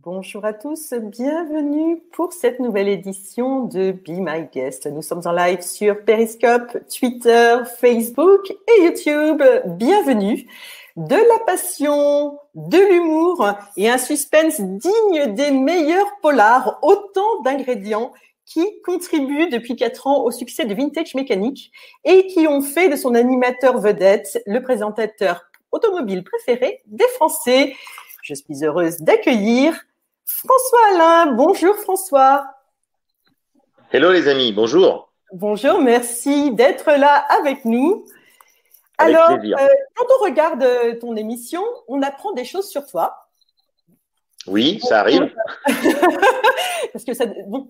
Bonjour à tous, bienvenue pour cette nouvelle édition de Be My Guest. Nous sommes en live sur Periscope, Twitter, Facebook et YouTube. Bienvenue. De la passion, de l'humour et un suspense digne des meilleurs polars, autant d'ingrédients qui contribuent depuis 4 ans au succès de Vintage Mécanique et qui ont fait de son animateur vedette le présentateur automobile préféré des Français. Je suis heureuse d'accueillir François Alain. Bonjour François. Hello les amis, bonjour. Bonjour, merci d'être là avec nous. Avec Alors, plaisir. Quand on regarde ton émission, on apprend des choses sur toi. Oui, ça arrive. Parce que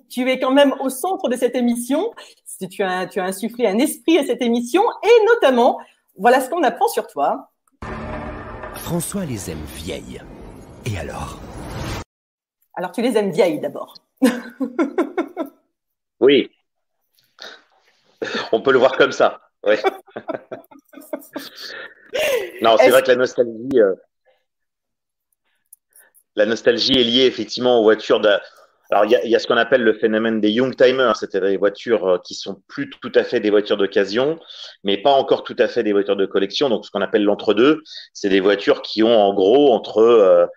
tu es quand même au centre de cette émission. Tu as insufflé un esprit à cette émission et notamment, voilà ce qu'on apprend sur toi. François les aime vieilles. Et alors ? Alors, tu les aimes vieilles d'abord. Oui. On peut le voir comme ça. Ouais. Non, c'est vrai que la nostalgie est liée effectivement aux voitures. Alors, il y a ce qu'on appelle le phénomène des young timers, c'est-à-dire des voitures qui sont plus tout à fait des voitures d'occasion, mais pas encore tout à fait des voitures de collection. Donc, ce qu'on appelle l'entre-deux, c'est des voitures qui ont en gros entre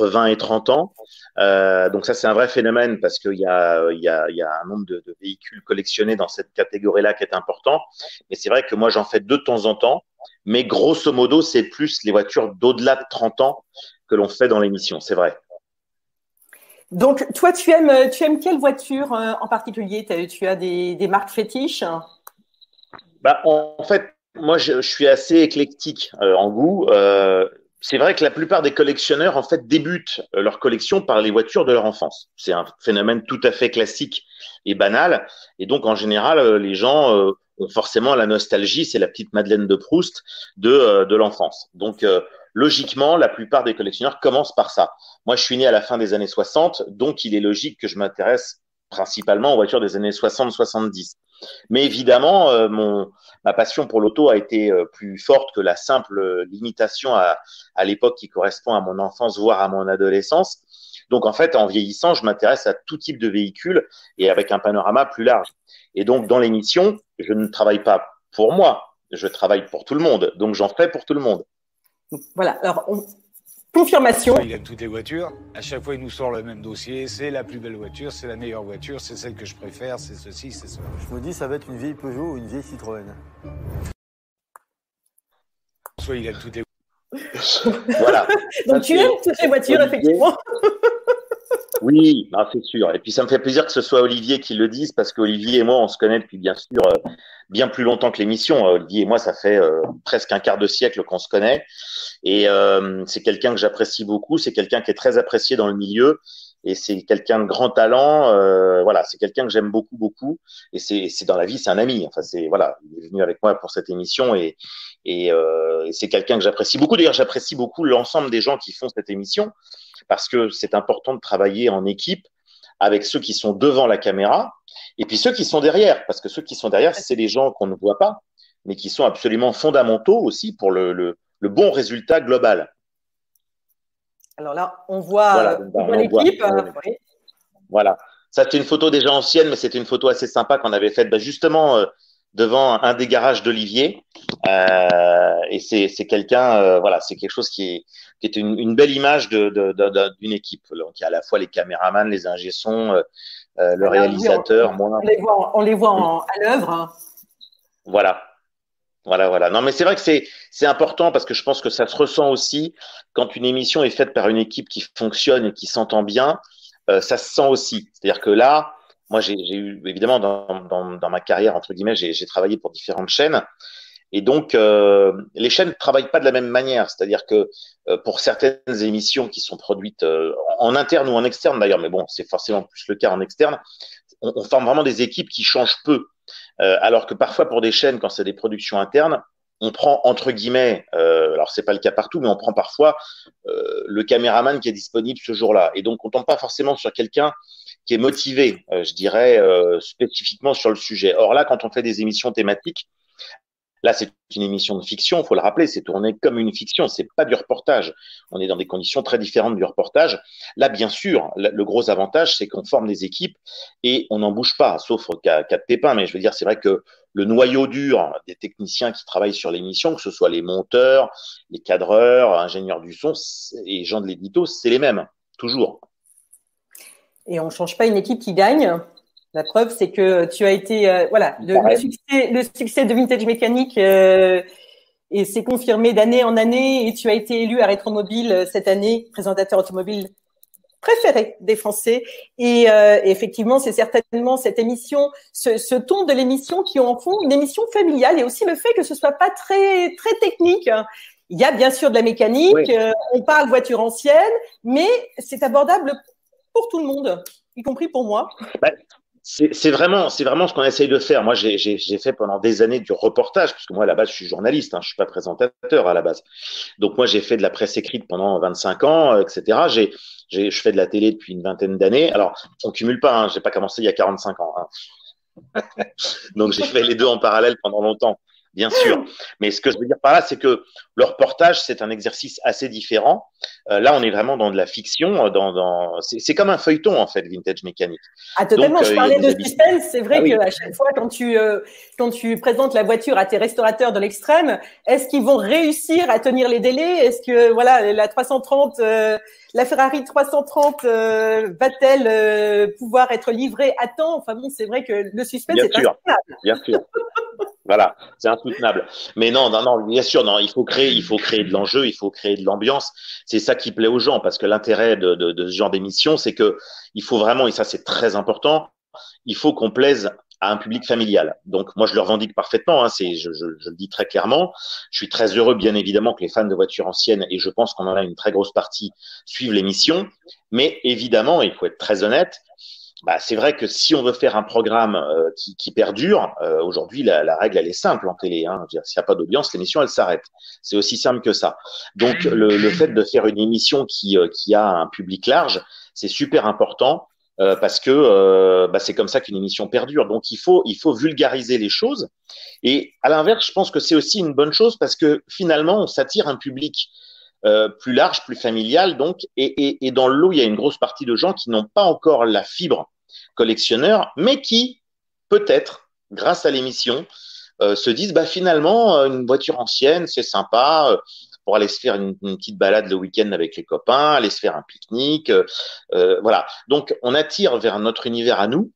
20 et 30 ans. Donc ça, c'est un vrai phénomène parce qu'il y a un nombre de véhicules collectionnés dans cette catégorie-là qui est important. Mais c'est vrai que moi, j'en fais de temps en temps. Mais grosso modo, c'est plus les voitures d'au-delà de 30 ans que l'on fait dans l'émission. C'est vrai. Donc, toi, tu aimes quelle voiture en particulier? Tu as des marques fétiches? En fait, moi, je suis assez éclectique en goût. C'est vrai que la plupart des collectionneurs, en fait, débutent leur collection par les voitures de leur enfance. C'est un phénomène tout à fait classique et banal. Et donc, en général, les gens ont forcément la nostalgie, c'est la petite Madeleine de Proust de l'enfance. Donc, logiquement, la plupart des collectionneurs commencent par ça. Moi, je suis né à la fin des années 60, donc il est logique que je m'intéresse principalement aux voitures des années 60-70. Mais évidemment, ma passion pour l'auto a été plus forte que la simple limitation à l'époque qui correspond à mon enfance, voire à mon adolescence. Donc, en fait, en vieillissant, je m'intéresse à tout type de véhicule et avec un panorama plus large. Et donc, dans l'émission, je ne travaille pas pour moi, je travaille pour tout le monde. Donc, j'en ferai pour tout le monde. Voilà. Alors, confirmation. Il aime toutes les voitures. À chaque fois, il nous sort le même dossier. C'est la plus belle voiture, c'est la meilleure voiture, c'est celle que je préfère, c'est ceci, c'est cela. Je me dis, ça va être une vieille Peugeot ou une vieille Citroën. Soit il aime toutes les Voilà. Donc, tu aimes toutes les voitures, effectivement. Oui, c'est sûr. Et puis, ça me fait plaisir que ce soit Olivier qui le dise parce qu'Olivier et moi, on se connaît depuis, bien sûr, bien plus longtemps que l'émission. Olivier et moi, ça fait presque un quart de siècle qu'on se connaît. Et c'est quelqu'un que j'apprécie beaucoup. C'est quelqu'un qui est très apprécié dans le milieu. Et c'est quelqu'un de grand talent. Voilà, c'est quelqu'un que j'aime beaucoup, beaucoup. Et c'est dans la vie, c'est un ami. Enfin, voilà, il est venu avec moi pour cette émission et c'est quelqu'un que j'apprécie beaucoup. D'ailleurs, j'apprécie beaucoup l'ensemble des gens qui font cette émission parce que c'est important de travailler en équipe avec ceux qui sont devant la caméra et puis ceux qui sont derrière. Parce que ceux qui sont derrière, c'est les gens qu'on ne voit pas, mais qui sont absolument fondamentaux aussi pour le bon résultat global. Alors là, on voit l'équipe. Voilà. Ça, c'est une photo déjà ancienne, mais c'était une photo assez sympa qu'on avait faite justement devant un des garages d'Olivier. Et c'est quelqu'un, voilà, c'est quelque chose qui est une belle image d'une équipe. Donc, il y a à la fois les caméramans, les ingé-sons, le réalisateur. On les voit à l'œuvre. Voilà. Voilà. Non, mais c'est vrai que c'est important parce que je pense que ça se ressent aussi quand une émission est faite par une équipe qui fonctionne et qui s'entend bien, ça se sent aussi. C'est-à-dire que là, moi, j'ai eu, évidemment, dans ma carrière, entre guillemets, j'ai travaillé pour différentes chaînes. Et donc, les chaînes ne travaillent pas de la même manière. C'est-à-dire que pour certaines émissions qui sont produites en interne ou en externe d'ailleurs, mais bon, c'est forcément plus le cas en externe, on forme vraiment des équipes qui changent peu. Alors que parfois, pour des chaînes, quand c'est des productions internes, on prend, entre guillemets, alors c'est pas le cas partout, mais on prend parfois le caméraman qui est disponible ce jour-là. Et donc, on tombe pas forcément sur quelqu'un qui est motivé, je dirais, spécifiquement sur le sujet. Or là, quand on fait des émissions thématiques, Là, c'est une émission de fiction, il faut le rappeler, c'est tourné comme une fiction, c'est pas du reportage. On est dans des conditions très différentes du reportage. Là, bien sûr, le gros avantage, c'est qu'on forme des équipes et on n'en bouge pas, sauf cas de pépin. Mais je veux dire, c'est vrai que le noyau dur des techniciens qui travaillent sur l'émission, que ce soit les monteurs, les cadreurs, ingénieurs du son et gens de l'édito, c'est les mêmes, toujours. Et on ne change pas une équipe qui gagne. La preuve, c'est que tu as été, voilà, le succès de Vintage Mécanique et c'est confirmé d'année en année. Et tu as été élu à Rétromobile cette année, présentateur automobile préféré des Français. Et effectivement, c'est certainement cette émission, ce ton de l'émission qui en font une émission familiale et aussi le fait que ce soit pas très très technique. Il y a bien sûr de la mécanique, oui. On parle voiture ancienne, mais c'est abordable pour tout le monde, y compris pour moi. Bah, c'est vraiment ce qu'on essaye de faire. Moi, j'ai fait pendant des années du reportage, parce que moi, à la base, je suis journaliste, hein, je suis pas présentateur à la base. Donc, moi, j'ai fait de la presse écrite pendant 25 ans, etc. Je fais de la télé depuis une vingtaine d'années. Alors, on cumule pas, hein, j'ai pas commencé il y a 45 ans. Hein. Donc, j'ai fait les deux en parallèle pendant longtemps. Bien sûr. Mais ce que je veux dire par là, c'est que le reportage, c'est un exercice assez différent. Là, on est vraiment dans de la fiction. C'est comme un feuilleton, en fait, Vintage Mécanique. Ah, totalement. Donc, je parlais de suspense. C'est vrai qu'à chaque fois, quand tu présentes la voiture à tes restaurateurs de l'extrême, est-ce qu'ils vont réussir à tenir les délais? Est-ce que, voilà, la 330, la Ferrari 330 va-t-elle pouvoir être livrée à temps? Enfin bon, c'est vrai que le suspense est insoutenable. Bien sûr. Voilà, c'est insoutenable. Mais non, bien sûr, non, il faut créer de l'enjeu, il faut créer de l'ambiance. C'est ça qui plaît aux gens, parce que l'intérêt de ce genre d'émission, c'est que il faut vraiment, et ça c'est très important, il faut qu'on plaise à un public familial. Donc moi je le revendique parfaitement, hein, je le dis très clairement. Je suis très heureux, bien évidemment, que les fans de voitures anciennes, et je pense qu'on en a une très grosse partie, suivent l'émission. Mais évidemment, il faut être très honnête. Bah, c'est vrai que si on veut faire un programme qui perdure, aujourd'hui la règle elle est simple en télé. Hein. S'il n'y a pas d'audience, l'émission elle s'arrête. C'est aussi simple que ça. Donc le fait de faire une émission qui a un public large, c'est super important parce que c'est comme ça qu'une émission perdure. Donc il faut vulgariser les choses. Et à l'inverse, je pense que c'est aussi une bonne chose parce que finalement on s'attire un public plus large, plus familial, donc, et dans le lot, il y a une grosse partie de gens qui n'ont pas encore la fibre collectionneur, mais qui, peut-être, grâce à l'émission, se disent, bah, finalement, une voiture ancienne, c'est sympa, pour aller se faire une petite balade le week-end avec les copains, aller se faire un pique-nique, voilà. Donc, on attire vers notre univers à nous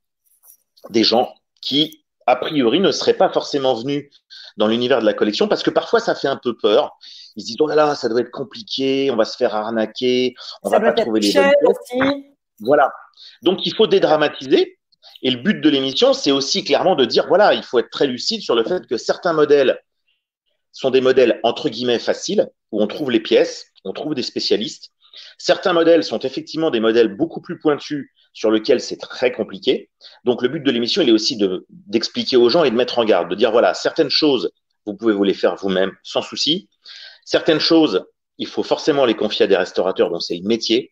des gens qui, a priori, ne seraient pas forcément venus dans l'univers de la collection, parce que parfois, ça fait un peu peur. Ils se disent, oh là là, ça doit être compliqué, on va se faire arnaquer, on va pas trouver les bonnes choses. Voilà. Donc, il faut dédramatiser. Et le but de l'émission, c'est aussi clairement de dire, voilà, il faut être très lucide sur le fait que certains modèles sont des modèles, entre guillemets, faciles, où on trouve les pièces, on trouve des spécialistes. Certains modèles sont effectivement des modèles beaucoup plus pointus sur lesquels c'est très compliqué. Donc, le but de l'émission, il est aussi d'expliquer aux gens et de mettre en garde, de dire, voilà, certaines choses, vous pouvez vous les faire vous-même sans souci. Certaines choses, il faut forcément les confier à des restaurateurs dont c'est le métier.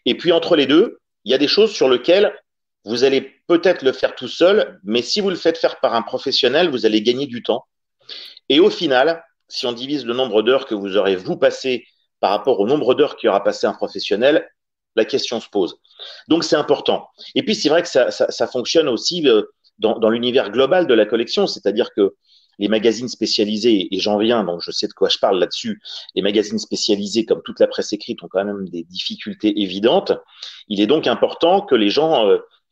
Et puis, entre les deux, il y a des choses sur lesquelles vous allez peut-être le faire tout seul, mais si vous le faites faire par un professionnel, vous allez gagner du temps. Et au final, si on divise le nombre d'heures que vous aurez vous passé par rapport au nombre d'heures qu'aura passé un professionnel, la question se pose. Donc, c'est important. Et puis, c'est vrai que ça fonctionne aussi dans l'univers global de la collection, c'est-à-dire que les magazines spécialisés, et j'en viens, donc je sais de quoi je parle là-dessus, les magazines spécialisés, comme toute la presse écrite, ont quand même des difficultés évidentes. Il est donc important que les gens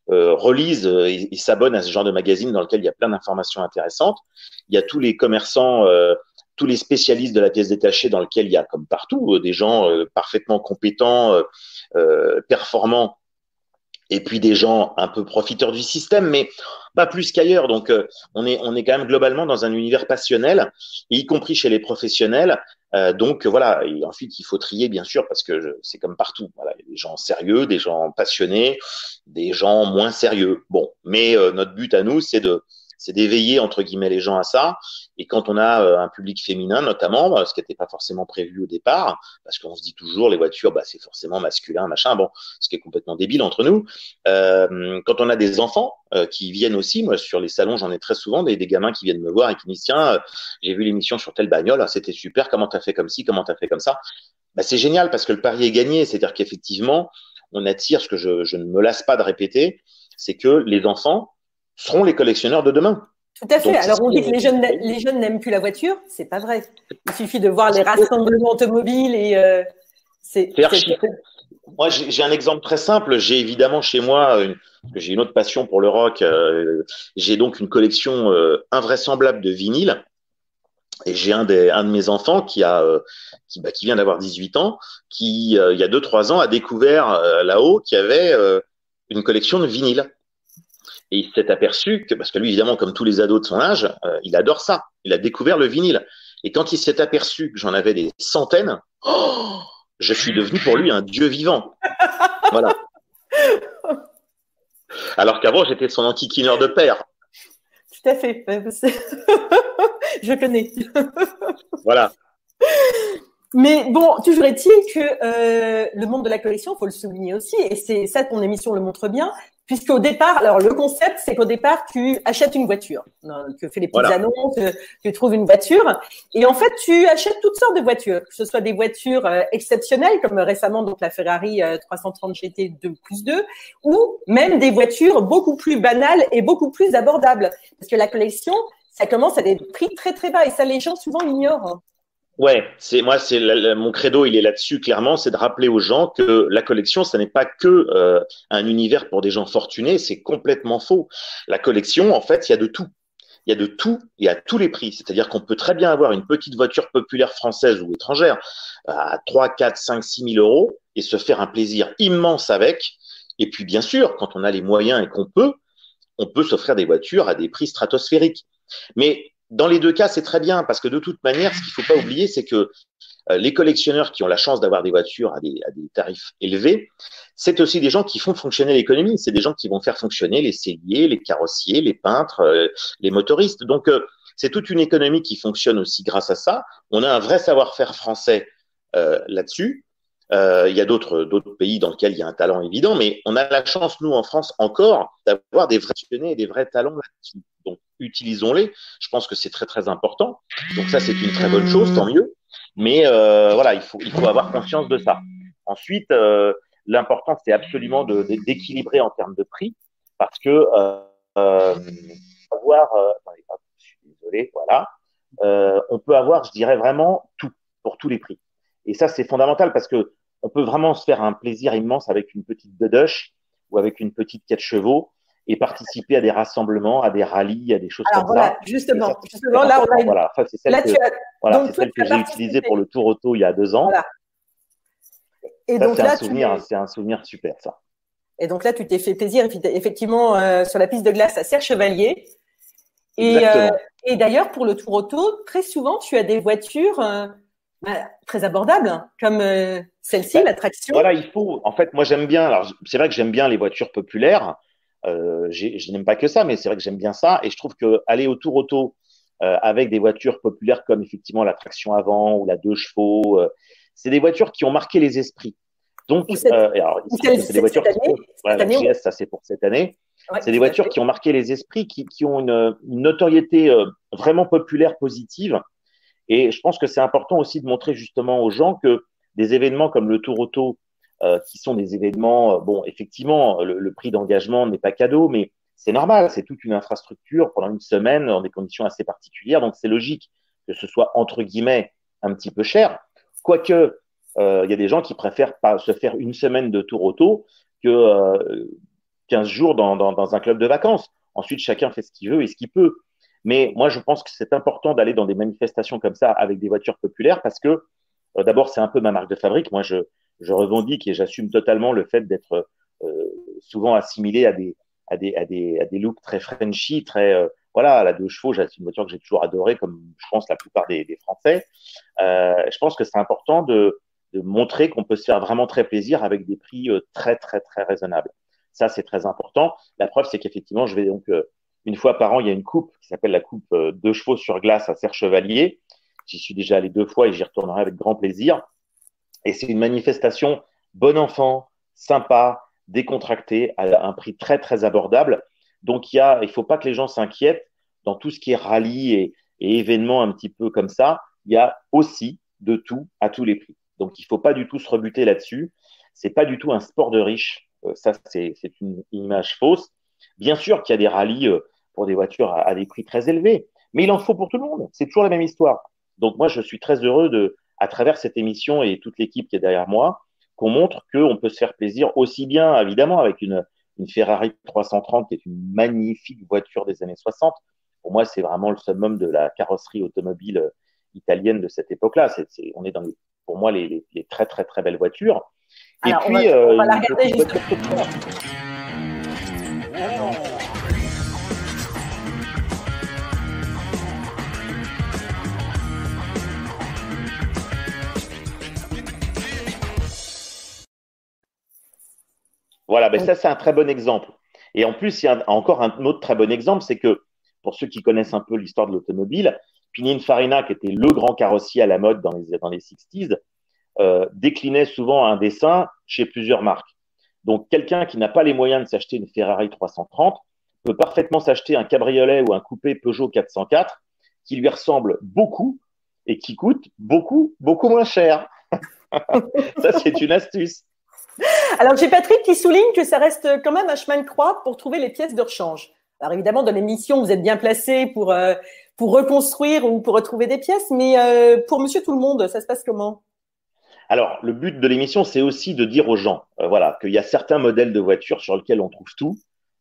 relisent et s'abonnent à ce genre de magazine dans lequel il y a plein d'informations intéressantes. Il y a tous les commerçants, tous les spécialistes de la pièce détachée dans lequel il y a, comme partout, des gens parfaitement compétents, performants, et puis des gens un peu profiteurs du système, mais pas plus qu'ailleurs. Donc, on est quand même globalement dans un univers passionnel, y compris chez les professionnels. Donc, voilà. Et ensuite, il faut trier, bien sûr, parce que c'est comme partout. Voilà, il y a des gens sérieux, des gens passionnés, des gens moins sérieux. Bon, mais notre but à nous, c'est de c'est d'éveiller entre guillemets les gens à ça. Et quand on a un public féminin notamment, ce qui n'était pas forcément prévu au départ, parce qu'on se dit toujours les voitures, bah, c'est forcément masculin, machin, bon, ce qui est complètement débile entre nous. Quand on a des enfants qui viennent aussi, moi sur les salons, j'en ai très souvent des gamins qui viennent me voir et qui me disent tiens, j'ai vu l'émission sur telle bagnole, c'était super, comment t'as fait comme ci, comment t'as fait comme ça. Bah, c'est génial parce que le pari est gagné, c'est-à-dire qu'effectivement, on attire ce que je ne me lasse pas de répéter, c'est que les enfants seront les collectionneurs de demain. Tout à fait. Donc, alors, on dit que les jeunes n'aiment plus la voiture. C'est pas vrai. Il suffit de voir les rassemblements automobiles et c'est archi faux. Moi, j'ai un exemple très simple. J'ai évidemment chez moi, j'ai une autre passion pour le rock. J'ai donc une collection invraisemblable de vinyles. Et j'ai un de mes enfants qui vient d'avoir 18 ans, qui, il y a 2-3 ans, a découvert là-haut qu'il y avait une collection de vinyles. Et il s'est aperçu que, parce que lui, évidemment, comme tous les ados de son âge, il adore ça. Il a découvert le vinyle. Et quand il s'est aperçu que j'en avais des centaines, je suis devenu pour lui un dieu vivant. Voilà. Alors qu'avant, j'étais son enquiquineur de père. Tout à fait. Je connais. Voilà. Mais bon, toujours est-il que le monde de la collection, il faut le souligner aussi, et c'est ça ton émission le montre bien, puisqu'au départ, alors le concept, c'est qu'au départ, tu achètes une voiture, tu fais les petites annonces, tu trouves une voiture, et en fait, tu achètes toutes sortes de voitures, que ce soit des voitures exceptionnelles, comme récemment donc la Ferrari 330 GT 2+2, ou même des voitures beaucoup plus banales et beaucoup plus abordables, parce que la collection, ça commence à des prix très très bas, et ça les gens souvent ignorent. Ouais, mon credo, il est là-dessus clairement, c'est de rappeler aux gens que la collection, ça n'est pas que un univers pour des gens fortunés, c'est complètement faux. La collection, en fait, il y a de tout. Il y a de tout et à tous les prix. C'est-à-dire qu'on peut très bien avoir une petite voiture populaire française ou étrangère à 3, 4, 5, 6 000 euros et se faire un plaisir immense avec. Et puis, bien sûr, quand on a les moyens et on peut s'offrir des voitures à des prix stratosphériques. Mais dans les deux cas, c'est très bien parce que de toute manière, ce qu'il ne faut pas oublier, c'est que les collectionneurs qui ont la chance d'avoir des voitures à des tarifs élevés, c'est aussi des gens qui font fonctionner l'économie. C'est des gens qui vont faire fonctionner les selliers, les carrossiers, les peintres, les motoristes. Donc, c'est toute une économie qui fonctionne aussi grâce à ça. On a un vrai savoir-faire français là-dessus. Il y a d'autres pays dans lesquels il y a un talent évident, mais on a la chance, nous, en France, encore, d'avoir des vrais passionnés et des vrais talents là-dessus. Donc, utilisons-les. Je pense que c'est très, très important. Donc, ça, c'est une très bonne chose, tant mieux. Mais voilà, il faut avoir conscience de ça. Ensuite, l'important, c'est absolument d'équilibrer en termes de prix, parce que attendez, je suis désolé, voilà. On peut avoir, je dirais, vraiment tout, pour tous les prix. Et ça, c'est fondamental parce que on peut vraiment se faire un plaisir immense avec une petite Dedush ou avec une petite 4 chevaux et participer à des rassemblements, à des rallyes, à des choses comme ça. Justement, là, on a voilà, ça, c'est celle que j'ai utilisée pour le Tour Auto il y a 2 ans. Voilà. Et ça, donc c'est un souvenir super, ça. Et donc là, tu t'es fait plaisir effectivement sur la piste de glace à Serre-Chevalier. Et d'ailleurs, pour le Tour Auto, très souvent, tu as des voitures très abordables, comme celle-ci, l'attraction. Voilà, il faut. En fait, moi, j'aime bien. Alors, c'est vrai que j'aime bien les voitures populaires. Je n'aime pas que ça, mais c'est vrai que j'aime bien ça. Et je trouve que aller au Tour Auto avec des voitures populaires comme effectivement la traction avant ou la 2 chevaux, c'est des voitures qui ont marqué les esprits. Donc, c'est des voitures la GS, ça c'est pour cette année. Ouais, c'est des voitures qui ont marqué les esprits, qui ont une notoriété vraiment populaire, positive. Et je pense que c'est important aussi de montrer justement aux gens que des événements comme le Tour Auto, qui sont des événements, bon, effectivement, le prix d'engagement n'est pas cadeau, mais c'est normal, c'est toute une infrastructure pendant une semaine dans des conditions assez particulières, donc c'est logique que ce soit entre guillemets un petit peu cher. Quoique, il y a des gens qui préfèrent pas se faire une semaine de Tour Auto que 15 jours dans un club de vacances. Ensuite, chacun fait ce qu'il veut et ce qu'il peut. Mais moi, je pense que c'est important d'aller dans des manifestations comme ça avec des voitures populaires parce que d'abord, c'est un peu ma marque de fabrique. Moi, je revendique et j'assume totalement le fait d'être souvent assimilé à des looks très Frenchy, très voilà, la 2 chevaux. C'est une voiture que j'ai toujours adorée, comme je pense la plupart des Français. Je pense que c'est important de montrer qu'on peut se faire vraiment très plaisir avec des prix très très très raisonnables. Ça, c'est très important. La preuve, c'est qu'effectivement, je vais donc Une fois par an, il y a une coupe qui s'appelle la coupe 2 chevaux sur glace à Serre-Chevalier. J'y suis déjà allé 2 fois et j'y retournerai avec grand plaisir. Et c'est une manifestation bon enfant, sympa, décontractée, à un prix très, très abordable. Donc, il ne faut pas que les gens s'inquiètent. Dans tout ce qui est rallye et événements un petit peu comme ça, il y a aussi de tout à tous les prix. Donc, il ne faut pas du tout se rebuter là-dessus. C'est pas du tout un sport de riche. Ça, c'est une image fausse. Bien sûr qu'il y a des rallyes pour des voitures à des prix très élevés, mais il en faut pour tout le monde. C'est toujours la même histoire. Donc, moi, je suis très heureux à travers cette émission et toute l'équipe qui est derrière moi, qu'on montre qu'on peut se faire plaisir aussi bien, évidemment, avec une Ferrari 330 qui est une magnifique voiture des années 60. Pour moi, c'est vraiment le summum de la carrosserie automobile italienne de cette époque-là. On est pour moi, les très, très, très belles voitures. Alors, et puis, on va la regarder juste. Voilà, ben ça, c'est un très bon exemple. Et en plus, il y a encore un autre très bon exemple, c'est que pour ceux qui connaissent un peu l'histoire de l'automobile, Pininfarina, qui était le grand carrossier à la mode dans les 60s, déclinait souvent un dessin chez plusieurs marques. Donc, quelqu'un qui n'a pas les moyens de s'acheter une Ferrari 330 peut parfaitement s'acheter un cabriolet ou un coupé Peugeot 404 qui lui ressemble beaucoup et qui coûte beaucoup, beaucoup moins cher. Ça, c'est une astuce. Alors, j'ai Patrick qui souligne que ça reste quand même un chemin de croix pour trouver les pièces de rechange. Alors, évidemment, dans l'émission, vous êtes bien placé pour reconstruire ou pour retrouver des pièces, mais pour monsieur tout le monde, ça se passe comment? Alors, le but de l'émission, c'est aussi de dire aux gens voilà, qu'il y a certains modèles de voitures sur lesquels on trouve tout.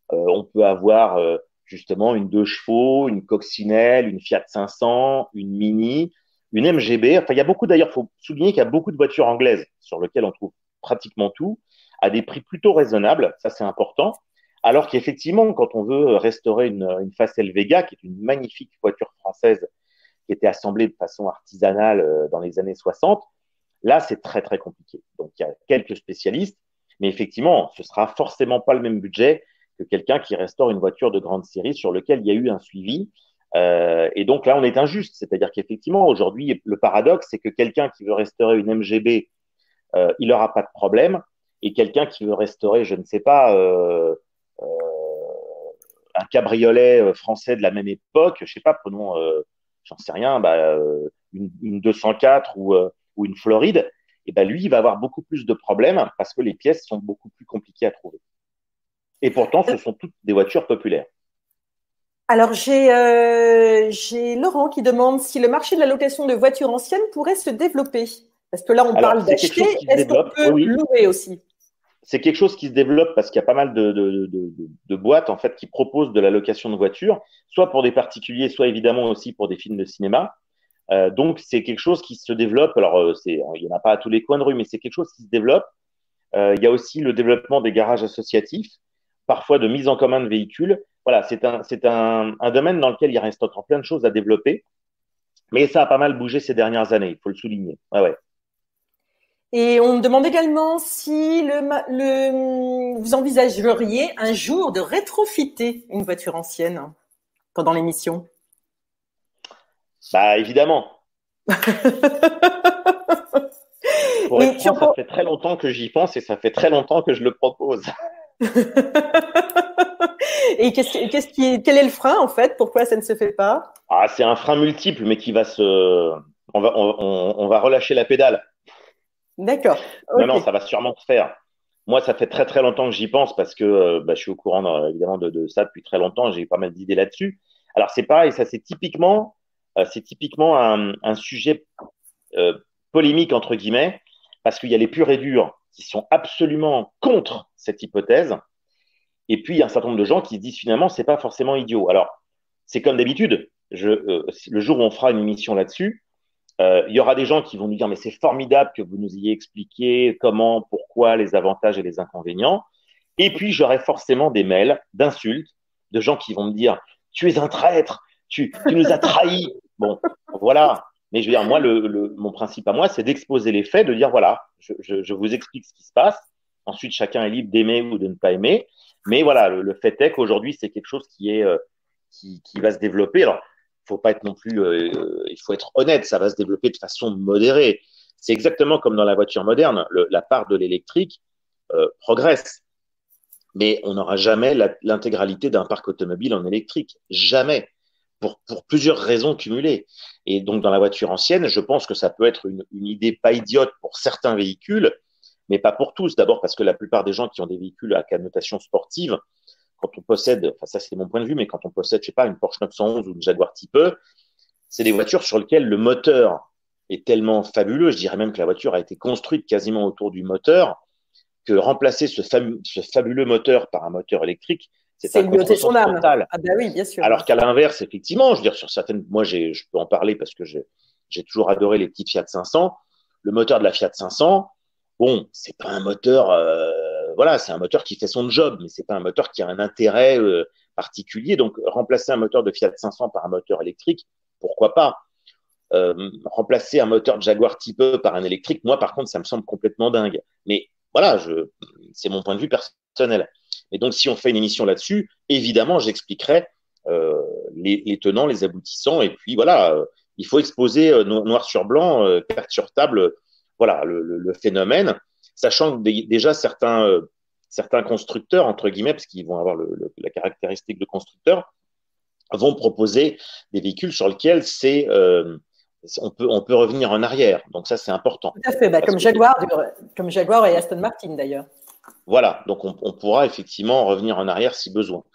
On peut avoir justement une 2 chevaux, une coccinelle, une Fiat 500, une Mini, une MGB. Enfin, il y a beaucoup, d'ailleurs, il faut souligner qu'il y a beaucoup de voitures anglaises sur lesquelles on trouve pratiquement tout, à des prix plutôt raisonnables, ça c'est important. Alors qu'effectivement, quand on veut restaurer une Facel Vega, qui est une magnifique voiture française qui était assemblée de façon artisanale dans les années 60, là c'est très très compliqué. Donc il y a quelques spécialistes, mais effectivement, ce sera forcément pas le même budget que quelqu'un qui restaure une voiture de grande série sur lequel il y a eu un suivi. Et donc là, on est injuste. C'est-à-dire qu'effectivement, aujourd'hui, le paradoxe, c'est que quelqu'un qui veut restaurer une MGB, il n'aura pas de problème. Et quelqu'un qui veut restaurer, je ne sais pas, un cabriolet français de la même époque, je ne sais pas, prenons, j'en sais rien, une 204 ou une Floride, et ben lui, il va avoir beaucoup plus de problèmes parce que les pièces sont beaucoup plus compliquées à trouver. Et pourtant, ce sont toutes des voitures populaires. Alors, j'ai Laurent qui demande si le marché de la location de voitures anciennes pourrait se développer. Parce que là, on parle d'acheter. Est-ce qu'on peut louer aussi? C'est quelque chose qui se développe parce qu'il y a pas mal de boîtes en fait qui proposent de la location de voitures, soit pour des particuliers, soit évidemment aussi pour des films de cinéma. Donc, c'est quelque chose qui se développe. Alors, il n'y en a pas à tous les coins de rue, mais c'est quelque chose qui se développe. Il y a aussi le développement des garages associatifs, parfois de mise en commun de véhicules. Voilà, c'est un domaine dans lequel il reste encore plein de choses à développer, mais ça a pas mal bougé ces dernières années, il faut le souligner. Ouais. Et on me demande également si vous envisageriez un jour de rétrofiter une voiture ancienne pendant l'émission. Bah, évidemment. Pour être franc, ça fait très longtemps que j'y pense et ça fait très longtemps que je le propose. Et quel est le frein en fait? Pourquoi ça ne se fait pas? Ah, c'est un frein multiple, mais qui va on va relâcher la pédale. D'accord. Okay. Non, ça va sûrement se faire. Moi, ça fait très très longtemps que j'y pense parce que je suis au courant évidemment de ça depuis très longtemps. J'ai eu pas mal d'idées là-dessus. Alors c'est pareil, ça c'est typiquement un sujet polémique entre guillemets parce qu'il y a les purs et durs qui sont absolument contre cette hypothèse. Et puis il y a un certain nombre de gens qui se disent finalement c'est pas forcément idiot. Alors c'est comme d'habitude. Le jour où on fera une émission là-dessus. Il y aura des gens qui vont nous dire mais c'est formidable que vous nous ayez expliqué comment, pourquoi, les avantages et les inconvénients. Et puis j'aurai forcément des mails d'insultes de gens qui vont me dire tu es un traître, tu nous as trahis. Bon, voilà. Mais je veux dire moi mon principe à moi c'est d'exposer les faits, de dire voilà, je vous explique ce qui se passe. Ensuite chacun est libre d'aimer ou de ne pas aimer. Mais voilà, le fait est qu'aujourd'hui c'est quelque chose qui est qui va se développer. Alors, faut pas être non plus, il faut être honnête, ça va se développer de façon modérée. C'est exactement comme dans la voiture moderne, la part de l'électrique progresse, mais on n'aura jamais l'intégralité d'un parc automobile en électrique, jamais, pour plusieurs raisons cumulées. Et donc dans la voiture ancienne, je pense que ça peut être une idée pas idiote pour certains véhicules, mais pas pour tous. D'abord parce que la plupart des gens qui ont des véhicules à connotation sportive, quand on possède, enfin ça c'est mon point de vue, mais quand on possède, je sais pas, une Porsche 911 ou une Jaguar Type E, c'est des voitures sur lesquelles le moteur est tellement fabuleux, je dirais même que la voiture a été construite quasiment autour du moteur, que remplacer ce fabuleux moteur par un moteur électrique, c'est un contresens total. Ah bah oui, bien sûr. Alors qu'à l'inverse, effectivement, je veux dire, sur certaines, moi je peux en parler parce que j'ai toujours adoré les petites Fiat 500. Le moteur de la Fiat 500, bon, c'est pas un moteur, voilà, c'est un moteur qui fait son job, mais c'est pas un moteur qui a un intérêt particulier. Donc, remplacer un moteur de Fiat 500 par un moteur électrique, pourquoi pas? Remplacer un moteur de Jaguar Type E par un électrique, moi, par contre, ça me semble complètement dingue. Mais voilà, c'est mon point de vue personnel. Et donc, si on fait une émission là-dessus, évidemment, j'expliquerai les tenants, les aboutissants, et puis voilà, il faut exposer noir sur blanc, carte sur table, voilà, le phénomène, sachant que déjà certains constructeurs, entre guillemets, parce qu'ils vont avoir la caractéristique de constructeur, vont proposer des véhicules sur lesquels on peut revenir en arrière. Donc ça, c'est important. Tout à fait, comme Jaguar et Aston Martin d'ailleurs. Voilà, donc on pourra effectivement revenir en arrière si besoin.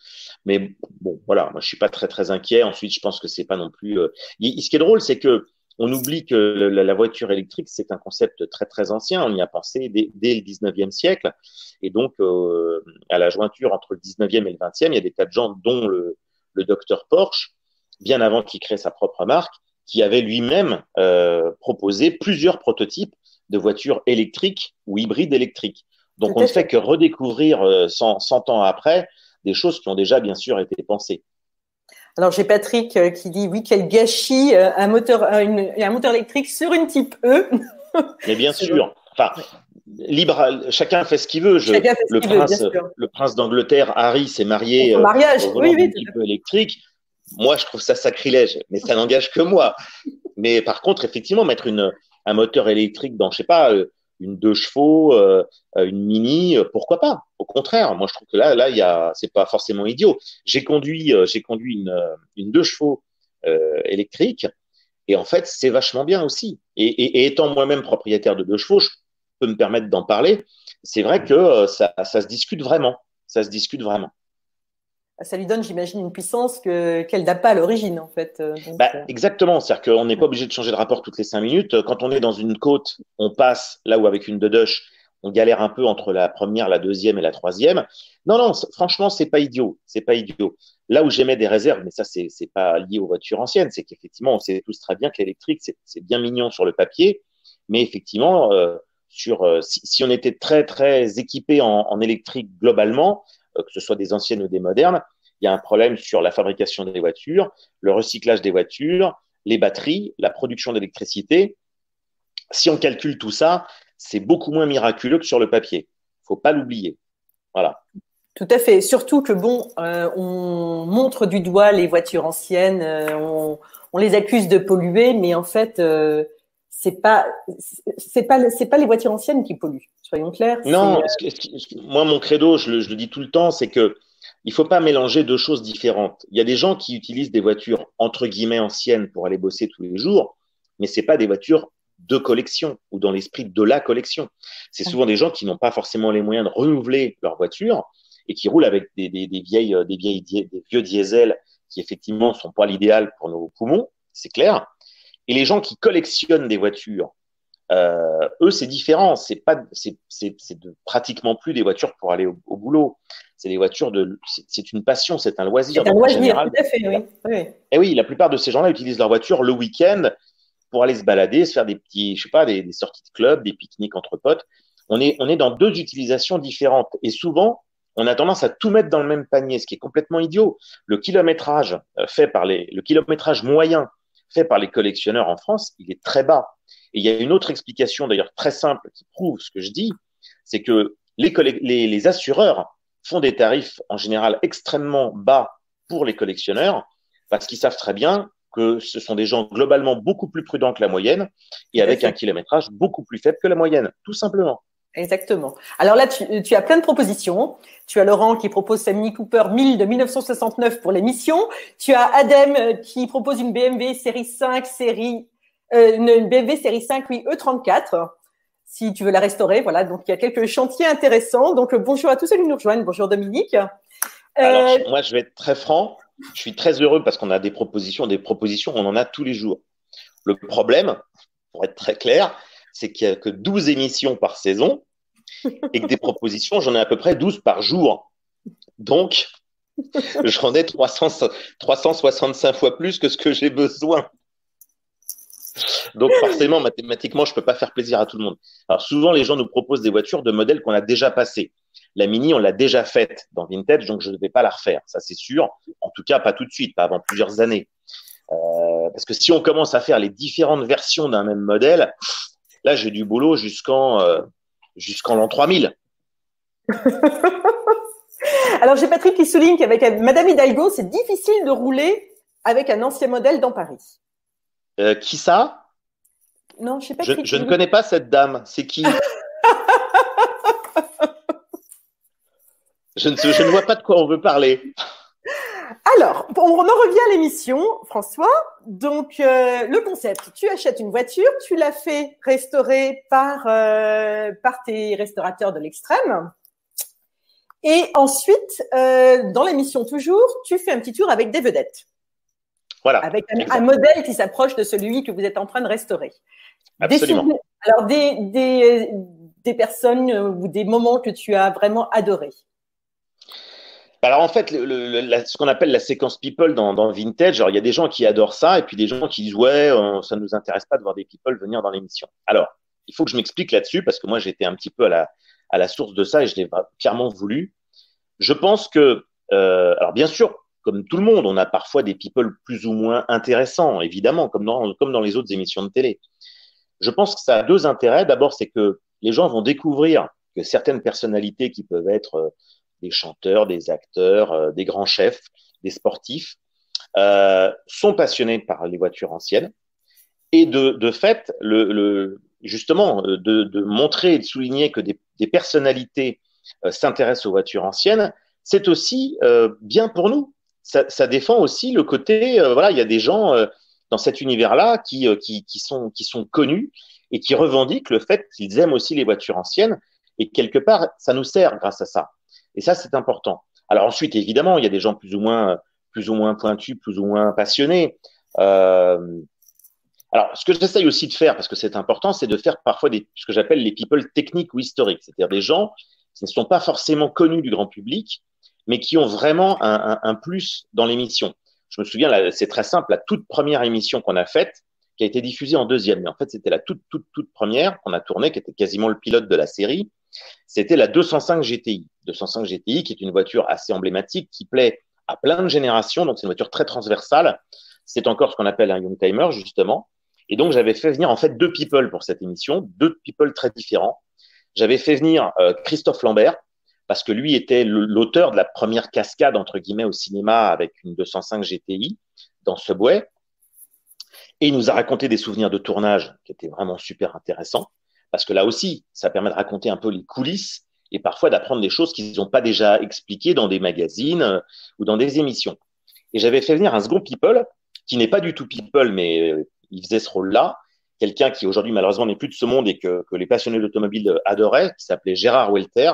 Mais bon, voilà, moi je suis pas très très inquiet. Ensuite, je pense que c'est pas non plus. Ce qui est drôle, c'est que on oublie que la voiture électrique, c'est un concept très très ancien. On y a pensé dès le 19e siècle. Et donc, à la jointure entre le 19e et le 20e, il y a des tas de gens, dont le docteur Porsche, bien avant qu'il crée sa propre marque, qui avait lui-même proposé plusieurs prototypes de voitures électriques ou hybrides électriques. Donc, on ne fait que redécouvrir 100 ans après des choses qui ont déjà bien sûr été pensées. Alors, j'ai Patrick qui dit oui, quel gâchis, un moteur électrique sur une Type E. Mais bien sûr, enfin, chacun fait ce qu'il veut. Le prince d'Angleterre, Harry, s'est marié au volant d'une Type E électrique. Moi, je trouve ça sacrilège, mais ça n'engage que moi. Mais par contre, effectivement, mettre un moteur électrique dans, je sais pas, une 2 chevaux, une Mini, pourquoi pas? Au contraire, moi je trouve que là, c'est pas forcément idiot. J'ai conduit une 2 chevaux électrique, et en fait c'est vachement bien aussi. Et étant moi-même propriétaire de 2 chevaux, je peux me permettre d'en parler. C'est vrai que ça se discute vraiment. Ça se discute vraiment. Ça lui donne, j'imagine, une puissance qu'elle n'a pas à l'origine, en fait. Exactement, c'est-à-dire qu'on n'est pas obligé de changer de rapport toutes les 5 minutes. Quand on est dans une côte, on passe là où avec une Dedoche, on galère un peu entre la première, la deuxième et la troisième. Non, franchement, c'est pas idiot. C'est pas idiot. Là où j'émets des réserves, mais ça, c'est pas lié aux voitures anciennes, c'est qu'effectivement, on sait tous très bien que l'électrique, c'est bien mignon sur le papier, mais effectivement, si on était très, très équipé en électrique globalement, que ce soit des anciennes ou des modernes, il y a un problème sur la fabrication des voitures, le recyclage des voitures, les batteries, la production d'électricité. Si on calcule tout ça, c'est beaucoup moins miraculeux que sur le papier. Il ne faut pas l'oublier. Voilà. Tout à fait. Surtout que on montre du doigt les voitures anciennes, on les accuse de polluer, mais en fait, c'est pas les voitures anciennes qui polluent. Soyons clairs. Non, moi mon credo, je le dis tout le temps, c'est que il faut pas mélanger deux choses différentes. Il y a des gens qui utilisent des voitures entre guillemets anciennes pour aller bosser tous les jours, mais c'est pas des voitures de collection ou dans l'esprit de la collection. C'est souvent des gens qui n'ont pas forcément les moyens de renouveler leur voiture et qui roulent avec des vieux diesels qui effectivement sont pas l'idéal pour nos poumons, c'est clair. Et les gens qui collectionnent des voitures, eux, c'est différent. C'est pratiquement plus des voitures pour aller au boulot. C'est des voitures c'est une passion, c'est un loisir. C'est un loisir, tout à fait, oui. Et oui, la plupart de ces gens-là utilisent leur voiture le week-end pour aller se balader, se faire des petits, je sais pas, des sorties de club, des pique-niques entre potes. On est dans deux utilisations différentes. Et souvent, on a tendance à tout mettre dans le même panier, ce qui est complètement idiot. Le kilométrage moyen fait par les collectionneurs en France, il est très bas. Et il y a une autre explication d'ailleurs très simple qui prouve ce que je dis, c'est que les assureurs font des tarifs en général extrêmement bas pour les collectionneurs parce qu'ils savent très bien que ce sont des gens globalement beaucoup plus prudents que la moyenne et avec un kilométrage beaucoup plus faible que la moyenne, tout simplement. Exactement. Alors là, tu as plein de propositions. Tu as Laurent qui propose sa Mini Cooper 1000 de 1969 pour l'émission. Tu as Adem qui propose une BMW série 5, une BMW série 5, oui, E34. Si tu veux la restaurer, voilà. Donc, il y a quelques chantiers intéressants. Donc, bonjour à tous ceux qui nous rejoignent. Bonjour Dominique. Alors, moi, je vais être très franc. Je suis très heureux parce qu'on a des propositions, on en a tous les jours. Le problème, pour être très clair, c'est qu'il n'y a que 12 émissions par saison et que des propositions, j'en ai à peu près 12 par jour. Donc, j'en ai 365 fois plus que ce que j'ai besoin. Donc, forcément, mathématiquement, je ne peux pas faire plaisir à tout le monde. Alors, souvent, les gens nous proposent des voitures de modèles qu'on a déjà passés. La Mini, on l'a déjà faite dans Vintage, donc je ne vais pas la refaire. Ça, c'est sûr. En tout cas, pas tout de suite, pas avant plusieurs années. Parce que si on commence à faire les différentes versions d'un même modèle, là, j'ai du boulot jusqu'en l'an 3000. Alors, j'ai Patrick qui souligne qu'avec Madame Hidalgo, c'est difficile de rouler avec un ancien modèle dans Paris. Qui ça? Non, je sais pas. Je ne connais pas cette dame. C'est qui? Je ne vois pas de quoi on veut parler. Alors, on en revient à l'émission, François. Donc, le concept, tu achètes une voiture, tu la fais restaurer par tes restaurateurs de l'extrême. Et ensuite, dans l'émission toujours, tu fais un petit tour avec des vedettes. Voilà. Avec un modèle qui s'approche de celui que vous êtes en train de restaurer. Absolument. Alors, des personnes ou des moments que tu as vraiment adorés. Alors en fait, ce qu'on appelle la séquence people dans Vintage, alors il y a des gens qui adorent ça et puis des gens qui disent ouais, ça ne nous intéresse pas de voir des people venir dans l'émission. Alors, il faut que je m'explique là-dessus parce que moi j'étais un petit peu à la source de ça et je l'ai clairement voulu. Je pense que, alors bien sûr, comme tout le monde, on a parfois des people plus ou moins intéressants, évidemment, comme dans les autres émissions de télé. Je pense que ça a deux intérêts. D'abord, c'est que les gens vont découvrir que certaines personnalités qui peuvent être des chanteurs, des acteurs, des grands chefs, des sportifs, sont passionnés par les voitures anciennes. Et de fait, justement, de montrer et de souligner que des personnalités s'intéressent aux voitures anciennes, c'est aussi bien pour nous. Ça défend aussi le côté, voilà, il y a des gens dans cet univers-là qui sont connus et qui revendiquent le fait qu'ils aiment aussi les voitures anciennes. Et quelque part, ça nous sert grâce à ça. Et ça, c'est important. Alors ensuite, évidemment, il y a des gens plus ou moins pointus, plus ou moins passionnés. Alors, ce que j'essaye aussi de faire, parce que c'est important, c'est de faire parfois ce que j'appelle les people techniques ou historiques, c'est-à-dire des gens qui ne sont pas forcément connus du grand public, mais qui ont vraiment un plus dans l'émission. Je me souviens, c'est très simple, la toute première émission qu'on a faite, qui a été diffusée en deuxième, mais en fait, c'était la toute première qu'on a tournée, qui était quasiment le pilote de la série. C'était la 205 GTI. 205 GTI, qui est une voiture assez emblématique, qui plaît à plein de générations. Donc, c'est une voiture très transversale. C'est encore ce qu'on appelle un youngtimer, justement. Et donc, j'avais fait venir, en fait, deux people pour cette émission, deux people très différents. J'avais fait venir Christophe Lambert, parce que lui était l'auteur de la première cascade, entre guillemets, au cinéma avec une 205 GTI dans Subway. Et il nous a raconté des souvenirs de tournage qui étaient vraiment super intéressants. Parce que là aussi, ça permet de raconter un peu les coulisses et parfois d'apprendre des choses qu'ils n'ont pas déjà expliquées dans des magazines ou dans des émissions. Et j'avais fait venir un second people, qui n'est pas du tout people, mais il faisait ce rôle-là, quelqu'un qui aujourd'hui malheureusement n'est plus de ce monde et que les passionnés d'automobile adoraient, qui s'appelait Gérard Welter.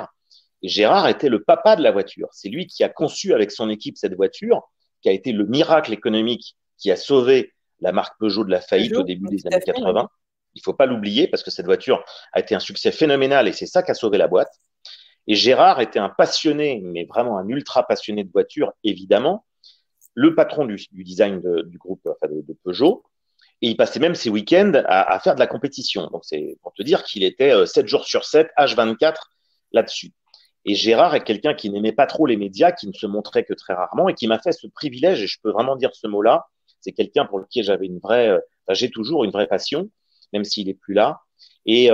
Et Gérard était le papa de la voiture. C'est lui qui a conçu avec son équipe cette voiture, qui a été le miracle économique qui a sauvé la marque Peugeot de la faillite au début des années 80. Il ne faut pas l'oublier parce que cette voiture a été un succès phénoménal et c'est ça qui a sauvé la boîte. Et Gérard était un passionné, mais vraiment un ultra passionné de voitures, évidemment, le patron du design du groupe de Peugeot. Et il passait même ses week-ends à faire de la compétition. Donc, c'est pour te dire qu'il était 7 jours sur 7, H24 là-dessus. Et Gérard est quelqu'un qui n'aimait pas trop les médias, qui ne se montrait que très rarement et qui m'a fait ce privilège, et je peux vraiment dire ce mot-là, c'est quelqu'un pour lequel j'avais j'ai toujours une vraie passion, même s'il est plus là. Et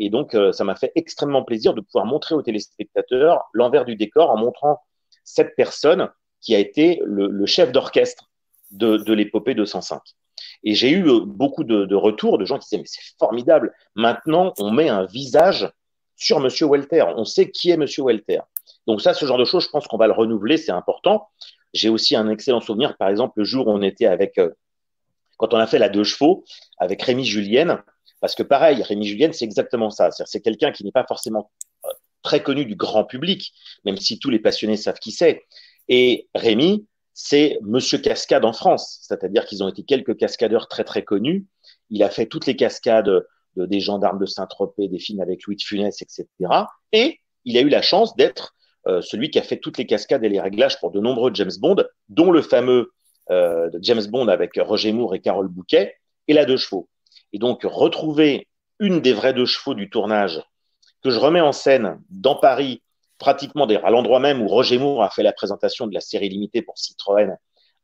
donc, ça m'a fait extrêmement plaisir de pouvoir montrer aux téléspectateurs l'envers du décor en montrant cette personne qui a été le chef d'orchestre de l'épopée 205. Et j'ai eu beaucoup de retours de gens qui disaient, mais c'est formidable, maintenant on met un visage sur Monsieur Welter, on sait qui est Monsieur Welter. Donc ça, ce genre de choses, je pense qu'on va le renouveler, c'est important. J'ai aussi un excellent souvenir, par exemple, le jour où on était avec, quand on a fait la 2 chevaux, avec Rémi Julienne, parce que pareil, Rémi Julienne, c'est exactement ça. C'est quelqu'un qui n'est pas forcément très connu du grand public, même si tous les passionnés savent qui c'est. Et Rémi, c'est Monsieur Cascade en France, c'est-à-dire qu'ils ont été quelques cascadeurs très très connus. Il a fait toutes les cascades des gendarmes de Saint-Tropez, des films avec Louis de Funès, etc. Et il a eu la chance d'être celui qui a fait toutes les cascades et les réglages pour de nombreux James Bond, dont le fameux James Bond avec Roger Moore et Carole Bouquet, et la 2 chevaux. Et donc, retrouver une des vraies 2 chevaux du tournage que je remets en scène dans Paris, pratiquement d'ailleurs à l'endroit même où Roger Moore a fait la présentation de la série limitée pour Citroën,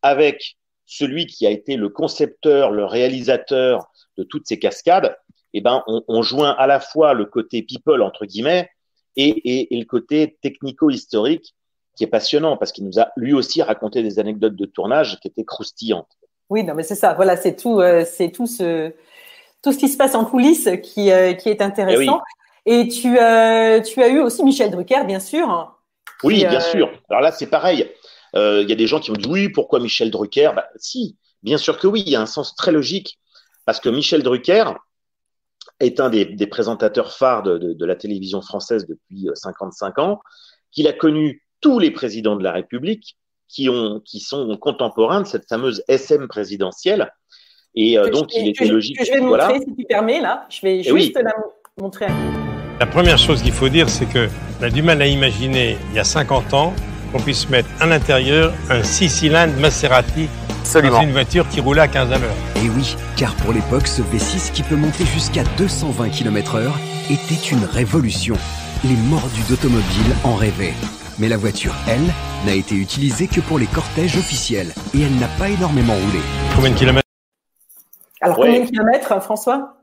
avec celui qui a été le concepteur, le réalisateur de toutes ces cascades, eh ben, on joint à la fois le côté people, entre guillemets, et le côté technico-historique qui est passionnant parce qu'il nous a lui aussi raconté des anecdotes de tournage qui étaient croustillantes. Oui, non, mais c'est ça. Voilà, c'est tout ce qui se passe en coulisses qui est intéressant. Et tu as eu aussi Michel Drucker, bien sûr. Oui, bien sûr. Alors là, c'est pareil. Il y a des gens qui me disent oui, pourquoi Michel Drucker? Bah, si, bien sûr que oui. Il y a un sens très logique parce que Michel Drucker est un des présentateurs phares de la télévision française depuis 55 ans, qu'il a connu tous les présidents de la République qui sont contemporains de cette fameuse SM présidentielle. Et donc, il était logique. Que je vais montrer, si tu permets, là. Je vais juste la montrer. La première chose qu'il faut dire, c'est qu'on a du mal à imaginer, il y a 50 ans, qu'on puisse mettre à l'intérieur un 6 cylindres Maserati dans une voiture qui roulait à 15 à l'heure. Et oui, car pour l'époque, ce V6 qui peut monter jusqu'à 220 km/h était une révolution. Les mordus d'automobile en rêvaient. Mais la voiture, elle, n'a été utilisée que pour les cortèges officiels et elle n'a pas énormément roulé. Combien de kilomètres? Alors, combien de kilomètres, François?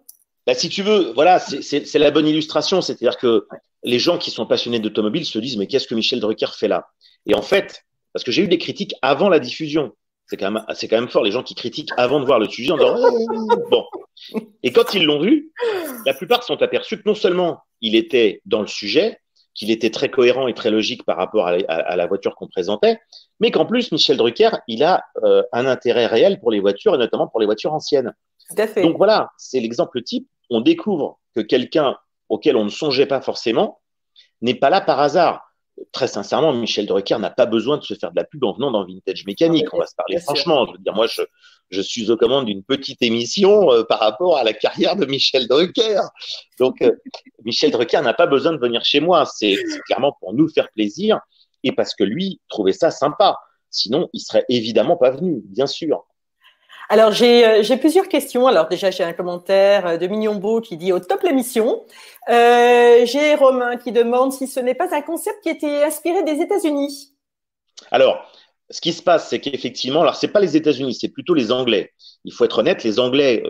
Bah, si tu veux, voilà, c'est la bonne illustration. C'est-à-dire que les gens qui sont passionnés d'automobile se disent, mais qu'est-ce que Michel Drucker fait là? Et en fait, parce que j'ai eu des critiques avant la diffusion. C'est quand même fort, les gens qui critiquent avant de voir le sujet en disant bon. Et quand ils l'ont vu, la plupart se sont aperçus que non seulement il était dans le sujet, qu'il était très cohérent et très logique par rapport à la voiture qu'on présentait, mais qu'en plus, Michel Drucker, il a un intérêt réel pour les voitures et notamment pour les voitures anciennes. Tout à fait. Donc voilà, c'est l'exemple type. On découvre que quelqu'un auquel on ne songeait pas forcément n'est pas là par hasard. Très sincèrement, Michel Drucker n'a pas besoin de se faire de la pub en venant dans Vintage Mécanique. On va se parler franchement. Je veux dire, moi, je suis aux commandes d'une petite émission par rapport à la carrière de Michel Drucker. Donc, Michel Drucker n'a pas besoin de venir chez moi. C'est clairement pour nous faire plaisir et parce que lui trouvait ça sympa. Sinon, il serait évidemment pas venu, bien sûr. Alors, j'ai plusieurs questions. Alors, déjà, j'ai un commentaire de Mignon Beau qui dit « Au top l'émission ». J'ai Romain qui demande si ce n'est pas un concept qui était inspiré des États-Unis. Alors, ce qui se passe, c'est qu'effectivement, alors c'est pas les États-Unis, c'est plutôt les Anglais. Il faut être honnête, les Anglais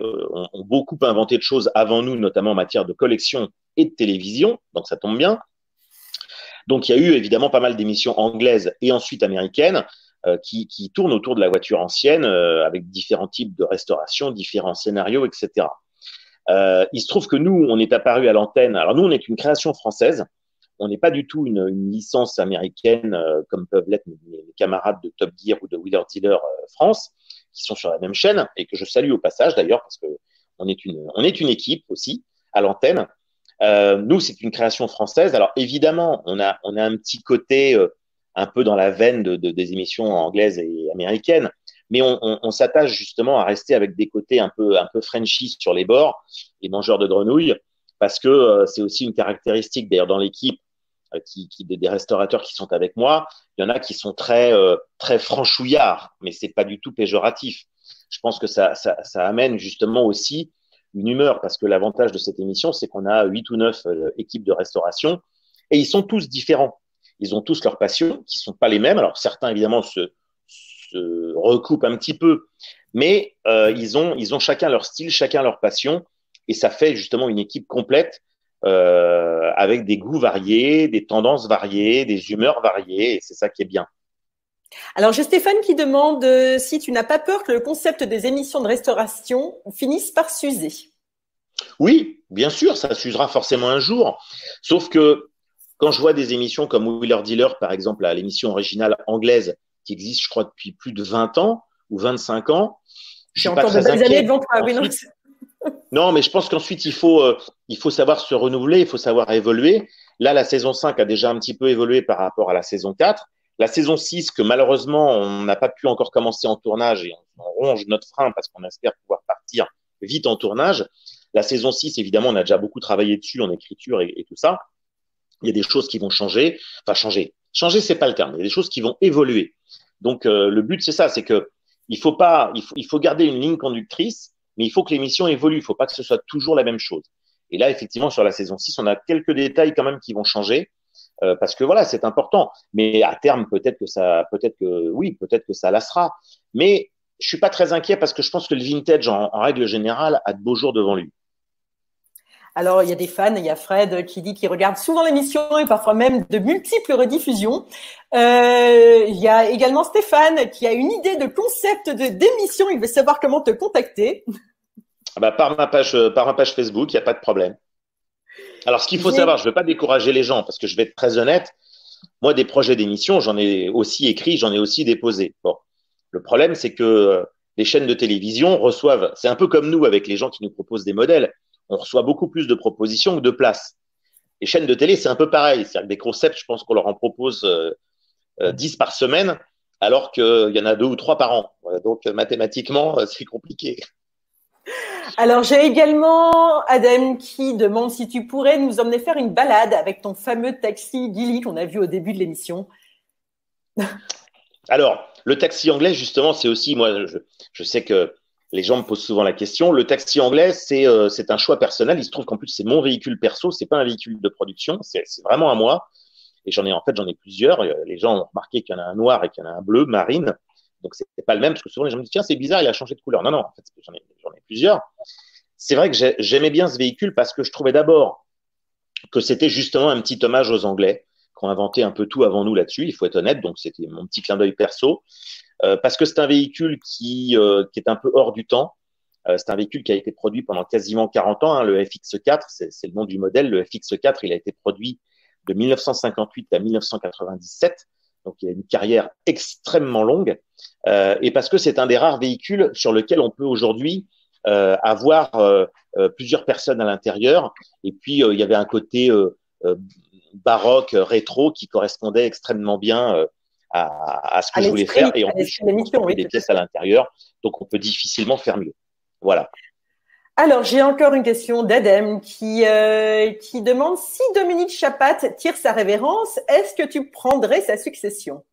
ont beaucoup inventé de choses avant nous, notamment en matière de collection et de télévision, donc ça tombe bien. Donc, il y a eu évidemment pas mal d'émissions anglaises et ensuite américaines qui tournent autour de la voiture ancienne avec différents types de restauration, différents scénarios, etc. Il se trouve que nous, on est apparu à l'antenne. Alors nous, on est une création française. On n'est pas du tout une licence américaine comme peuvent l'être mes camarades de Top Gear ou de Wheeler Dealer France, qui sont sur la même chaîne et que je salue au passage d'ailleurs parce que on est une équipe aussi à l'antenne. Nous, c'est une création française. Alors évidemment, on a un petit côté un peu dans la veine des émissions anglaises et américaines, mais on s'attache justement à rester avec des côtés un peu Frenchies sur les bords, les mangeurs de grenouilles, parce que c'est aussi une caractéristique. D'ailleurs, dans l'équipe des restaurateurs qui sont avec moi, il y en a qui sont très franchouillards, mais c'est pas du tout péjoratif. Je pense que ça amène justement aussi une humeur, parce que l'avantage de cette émission, c'est qu'on a 8 ou 9 équipes de restauration, et ils sont tous différents. Ils ont tous leurs passions, qui sont pas les mêmes. Alors certains évidemment se recoupent un petit peu, mais ils ont chacun leur style, chacun leur passion, et ça fait justement une équipe complète avec des goûts variés, des tendances variées, des humeurs variées, et c'est ça qui est bien. Alors, j'ai Stéphane qui demande si tu n'as pas peur que le concept des émissions de restauration finisse par s'user. Oui, bien sûr, ça s'usera forcément un jour. Sauf que quand je vois des émissions comme Wheeler Dealer, par exemple, l'émission originale anglaise qui existe, je crois, depuis plus de 20 ans ou 25 ans, je suis pas très inquiet. Années devant toi, oui, non, mais je pense qu'ensuite, il faut savoir se renouveler, il faut savoir évoluer. Là, la saison 5 a déjà un petit peu évolué par rapport à la saison 4. La saison 6, que malheureusement, on n'a pas pu encore commencer en tournage et on ronge notre frein parce qu'on espère pouvoir partir vite en tournage. La saison 6, évidemment, on a déjà beaucoup travaillé dessus en écriture et tout ça. Il y a des choses qui vont changer. Enfin, changer. Changer, c'est pas le terme. Il y a des choses qui vont évoluer. Donc, le but, c'est ça, c'est que il faut garder une ligne conductrice, mais il faut que l'émission évolue. Il faut pas que ce soit toujours la même chose. Et là, effectivement, sur la saison 6, on a quelques détails quand même qui vont changer. Parce que voilà, c'est important. Mais à terme, peut-être que ça lassera. Mais je suis pas très inquiet parce que je pense que le vintage, en règle générale, a de beaux jours devant lui. Alors, il y a des fans, il y a Fred qui dit qu'il regarde souvent l'émission et parfois même de multiples rediffusions. Il y a également Stéphane qui a une idée de concept d'émission. Il veut savoir comment te contacter. Par ma page Facebook, il n'y a pas de problème. Alors, ce qu'il faut savoir, je ne veux pas décourager les gens parce que je vais être très honnête. Moi, des projets d'émission, j'en ai aussi écrit, j'en ai aussi déposé. Bon, le problème, c'est que les chaînes de télévision reçoivent, c'est un peu comme nous avec les gens qui nous proposent des modèles, on reçoit beaucoup plus de propositions que de places. Les chaînes de télé, c'est un peu pareil. C'est-à-dire que des concepts, je pense qu'on leur en propose 10 par semaine, alors qu'il y en a 2 ou 3 par an. Donc, mathématiquement, c'est compliqué. Alors, j'ai également Adam qui demande si tu pourrais nous emmener faire une balade avec ton fameux taxi Gilly qu'on a vu au début de l'émission. Alors, le taxi anglais, justement, c'est aussi, moi, je sais que les gens me posent souvent la question. Le taxi anglais, c'est un choix personnel. Il se trouve qu'en plus, c'est mon véhicule perso, c'est pas un véhicule de production, c'est vraiment à moi. Et j'en ai plusieurs. Les gens ont remarqué qu'il y en a un noir et qu'il y en a un bleu, marine. Donc, c'est pas le même, parce que souvent, les gens me disent, tiens, c'est bizarre, il a changé de couleur. Non, en fait, j'en ai plusieurs. C'est vrai que j'aimais bien ce véhicule parce que je trouvais d'abord que c'était justement un petit hommage aux Anglais, qui ont inventé un peu tout avant nous là-dessus, il faut être honnête. Donc, c'était mon petit clin d'œil perso. Parce que c'est un véhicule qui est un peu hors du temps. C'est un véhicule qui a été produit pendant quasiment 40 ans. Le FX4, c'est le nom du modèle. Le FX4, il a été produit de 1958 à 1997. Donc, il a une carrière extrêmement longue. Et parce que c'est un des rares véhicules sur lequel on peut aujourd'hui avoir plusieurs personnes à l'intérieur. Et puis, il y avait un côté baroque, rétro, qui correspondait extrêmement bien à ce que je voulais faire. Et en plus, il y a des pièces à l'intérieur. Donc, on peut difficilement faire mieux. Voilà. Alors, j'ai encore une question d'Adam qui demande si Dominique Chapat tire sa révérence, est-ce que tu prendrais sa succession?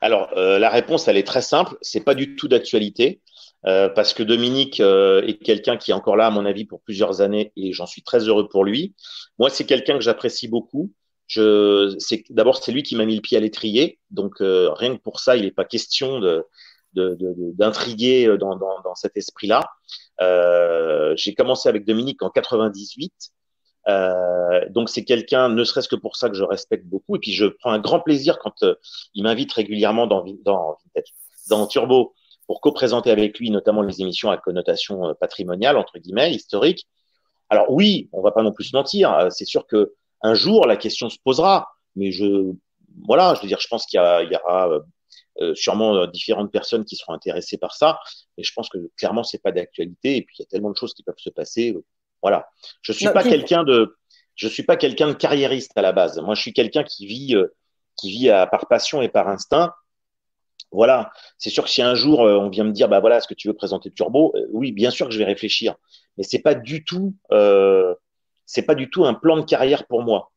Alors, la réponse, elle est très simple. C'est pas du tout d'actualité parce que Dominique est quelqu'un qui est encore là, à mon avis, pour plusieurs années et j'en suis très heureux pour lui. Moi, c'est quelqu'un que j'apprécie beaucoup. D'abord, c'est lui qui m'a mis le pied à l'étrier. Donc, rien que pour ça, il n'est pas question d'intriguer dans cet esprit-là. J'ai commencé avec Dominique en 98. Donc, c'est quelqu'un, ne serait-ce que pour ça, que je respecte beaucoup. Et puis, je prends un grand plaisir quand il m'invite régulièrement dans Turbo pour co-présenter avec lui, notamment les émissions à connotation patrimoniale, entre guillemets, historique. Alors, oui, on va pas non plus se mentir. C'est sûr que un jour, la question se posera. Mais je veux dire, je pense qu'il y aura sûrement différentes personnes qui seront intéressées par ça. Mais je pense que clairement, c'est pas d'actualité. Et puis, il y a tellement de choses qui peuvent se passer. Voilà. Je suis pas quelqu'un de carriériste à la base. Moi, je suis quelqu'un qui vit par passion et par instinct. Voilà. C'est sûr que si un jour on vient me dire, bah voilà, est-ce que tu veux présenter Turbo? Oui, bien sûr que je vais réfléchir. Mais c'est pas du tout un plan de carrière pour moi.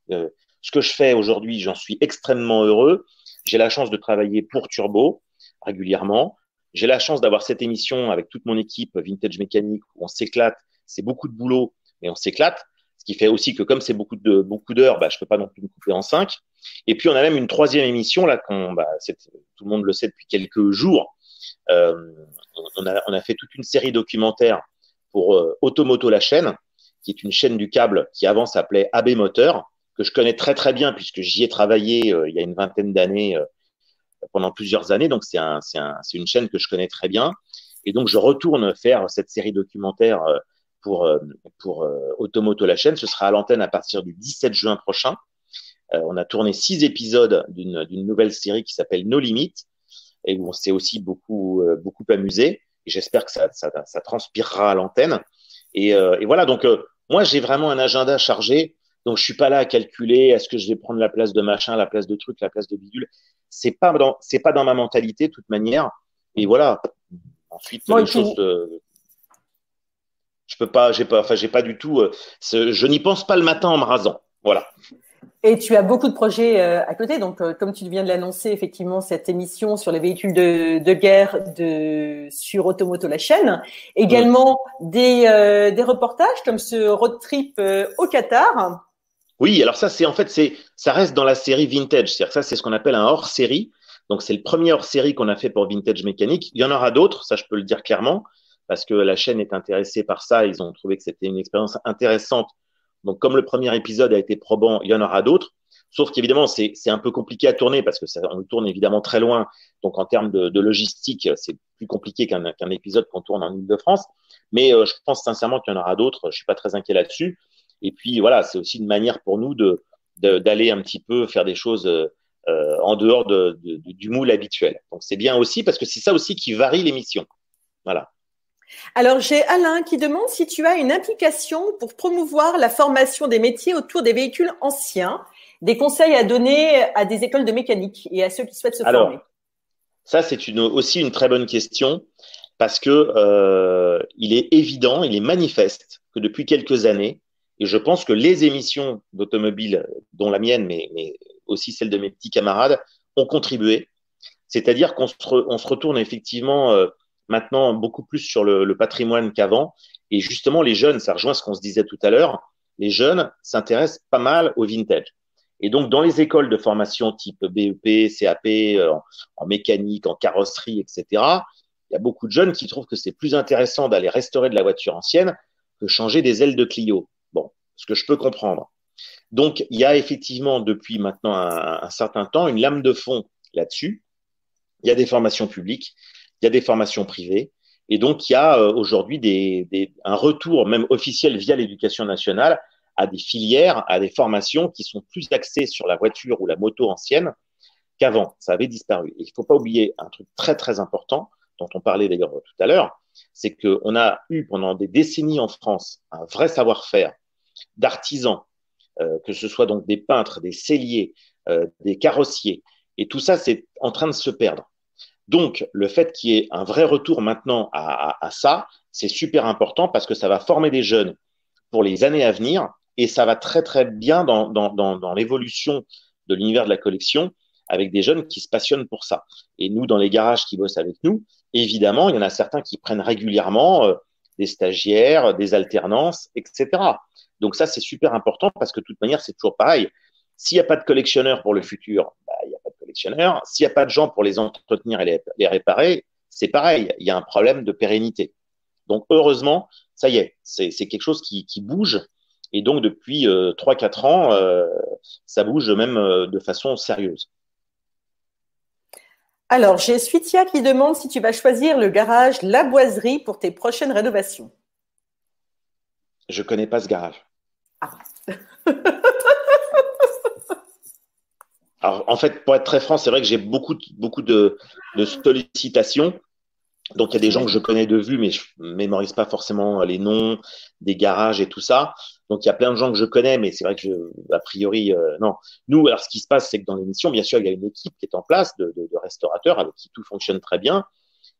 Ce que je fais aujourd'hui, j'en suis extrêmement heureux. J'ai la chance de travailler pour Turbo régulièrement. J'ai la chance d'avoir cette émission avec toute mon équipe Vintage Mécanique où on s'éclate. C'est beaucoup de boulot, mais on s'éclate. Ce qui fait aussi que comme c'est beaucoup d'heures, je peux pas non plus me couper en 5. Et puis on a même une troisième émission là, tout le monde le sait depuis quelques jours. On a fait toute une série documentaire pour Automoto la chaîne, qui est une chaîne du câble qui avant s'appelait AB Moteur, que je connais très très bien puisque j'y ai travaillé il y a une vingtaine d'années pendant plusieurs années. Donc, c'est une chaîne que je connais très bien. Et donc, je retourne faire cette série documentaire pour Automoto la chaîne. Ce sera à l'antenne à partir du 17 juin prochain. On a tourné 6 épisodes d'une nouvelle série qui s'appelle No Limit et où on s'est aussi beaucoup amusé. Et j'espère que ça transpirera à l'antenne. Et voilà, donc moi, j'ai vraiment un agenda chargé. Donc, je suis pas là à calculer est-ce que je vais prendre la place de machin, la place de truc, la place de bidule. C'est pas dans ma mentalité de toute manière. Et voilà. Ensuite, Bon, les choses j'ai pas du tout. Je n'y pense pas le matin en me rasant. Voilà. Et tu as beaucoup de projets à côté. Donc, comme tu viens de l'annoncer, effectivement, cette émission sur les véhicules de guerre sur Automoto la chaîne. Également des reportages comme ce road trip au Qatar. Oui, alors ça, ça reste dans la série Vintage. C'est-à-dire que ça, c'est ce qu'on appelle un hors-série. Donc, c'est le premier hors-série qu'on a fait pour Vintage Mécanique. Il y en aura d'autres, ça, je peux le dire clairement, parce que la chaîne est intéressée par ça. Ils ont trouvé que c'était une expérience intéressante. Donc, comme le premier épisode a été probant, il y en aura d'autres. Sauf qu'évidemment, c'est un peu compliqué à tourner parce que on tourne évidemment très loin. Donc, en termes de logistique, c'est plus compliqué qu'un épisode qu'on tourne en Île-de-France. Mais je pense sincèrement qu'il y en aura d'autres. Je suis pas très inquiet là-dessus. Et puis, voilà, c'est aussi une manière pour nous d'aller un petit peu faire des choses en dehors du moule habituel. Donc, c'est bien aussi parce que c'est ça aussi qui varie l'émission. Voilà. Alors, j'ai Alain qui demande si tu as une implication pour promouvoir la formation des métiers autour des véhicules anciens, des conseils à donner à des écoles de mécanique et à ceux qui souhaitent se former. Ça, c'est aussi une très bonne question parce que il est évident, il est manifeste que depuis quelques années, et je pense que les émissions d'automobile, dont la mienne, mais aussi celle de mes petits camarades, ont contribué. C'est-à-dire qu'on se retourne effectivement maintenant beaucoup plus sur le patrimoine qu'avant. Et justement, les jeunes, ça rejoint ce qu'on se disait tout à l'heure, les jeunes s'intéressent pas mal au vintage. Et donc, dans les écoles de formation type BEP, CAP, en mécanique, en carrosserie, etc., il y a beaucoup de jeunes qui trouvent que c'est plus intéressant d'aller restaurer de la voiture ancienne que changer des ailes de Clio. Bon, ce que je peux comprendre. Donc, il y a effectivement, depuis maintenant un certain temps, une lame de fond là-dessus. Il y a des formations publiques, il y a des formations privées. Et donc, il y a aujourd'hui un retour, même officiel via l'éducation nationale, à des filières, à des formations qui sont plus axées sur la voiture ou la moto ancienne qu'avant. Ça avait disparu. Et il ne faut pas oublier un truc très, très important, dont on parlait d'ailleurs tout à l'heure, c'est qu'on a eu pendant des décennies en France un vrai savoir-faire d'artisans, que ce soit donc des peintres, des selliers, des carrossiers. Et tout ça, c'est en train de se perdre. Donc, le fait qu'il y ait un vrai retour maintenant à ça, c'est super important parce que ça va former des jeunes pour les années à venir et ça va très, très bien dans l'évolution de l'univers de la collection avec des jeunes qui se passionnent pour ça. Et nous, dans les garages qui bossent avec nous, évidemment, il y en a certains qui prennent régulièrement des stagiaires, des alternances, etc. Donc ça, c'est super important parce que de toute manière, c'est toujours pareil. S'il n'y a pas de collectionneurs pour le futur, il n'y a pas de collectionneurs. S'il n'y a pas de gens pour les entretenir et les réparer, c'est pareil. Il y a un problème de pérennité. Donc, heureusement, ça y est, c'est quelque chose qui bouge. Et donc, depuis 3-4 ans, ça bouge même de façon sérieuse. Alors, j'ai Suitia qui demande si tu vas choisir le garage La Boiserie pour tes prochaines rénovations. Je ne connais pas ce garage. Ah. Alors, en fait, pour être très franc, c'est vrai que j'ai beaucoup de sollicitations. Donc, il y a des gens que je connais de vue, mais je ne mémorise pas forcément les noms des garages et tout ça. Donc, il y a plein de gens que je connais, mais c'est vrai que, a priori, non. Nous, alors, ce qui se passe, c'est que dans l'émission, bien sûr, il y a une équipe qui est en place de restaurateurs avec qui tout fonctionne très bien.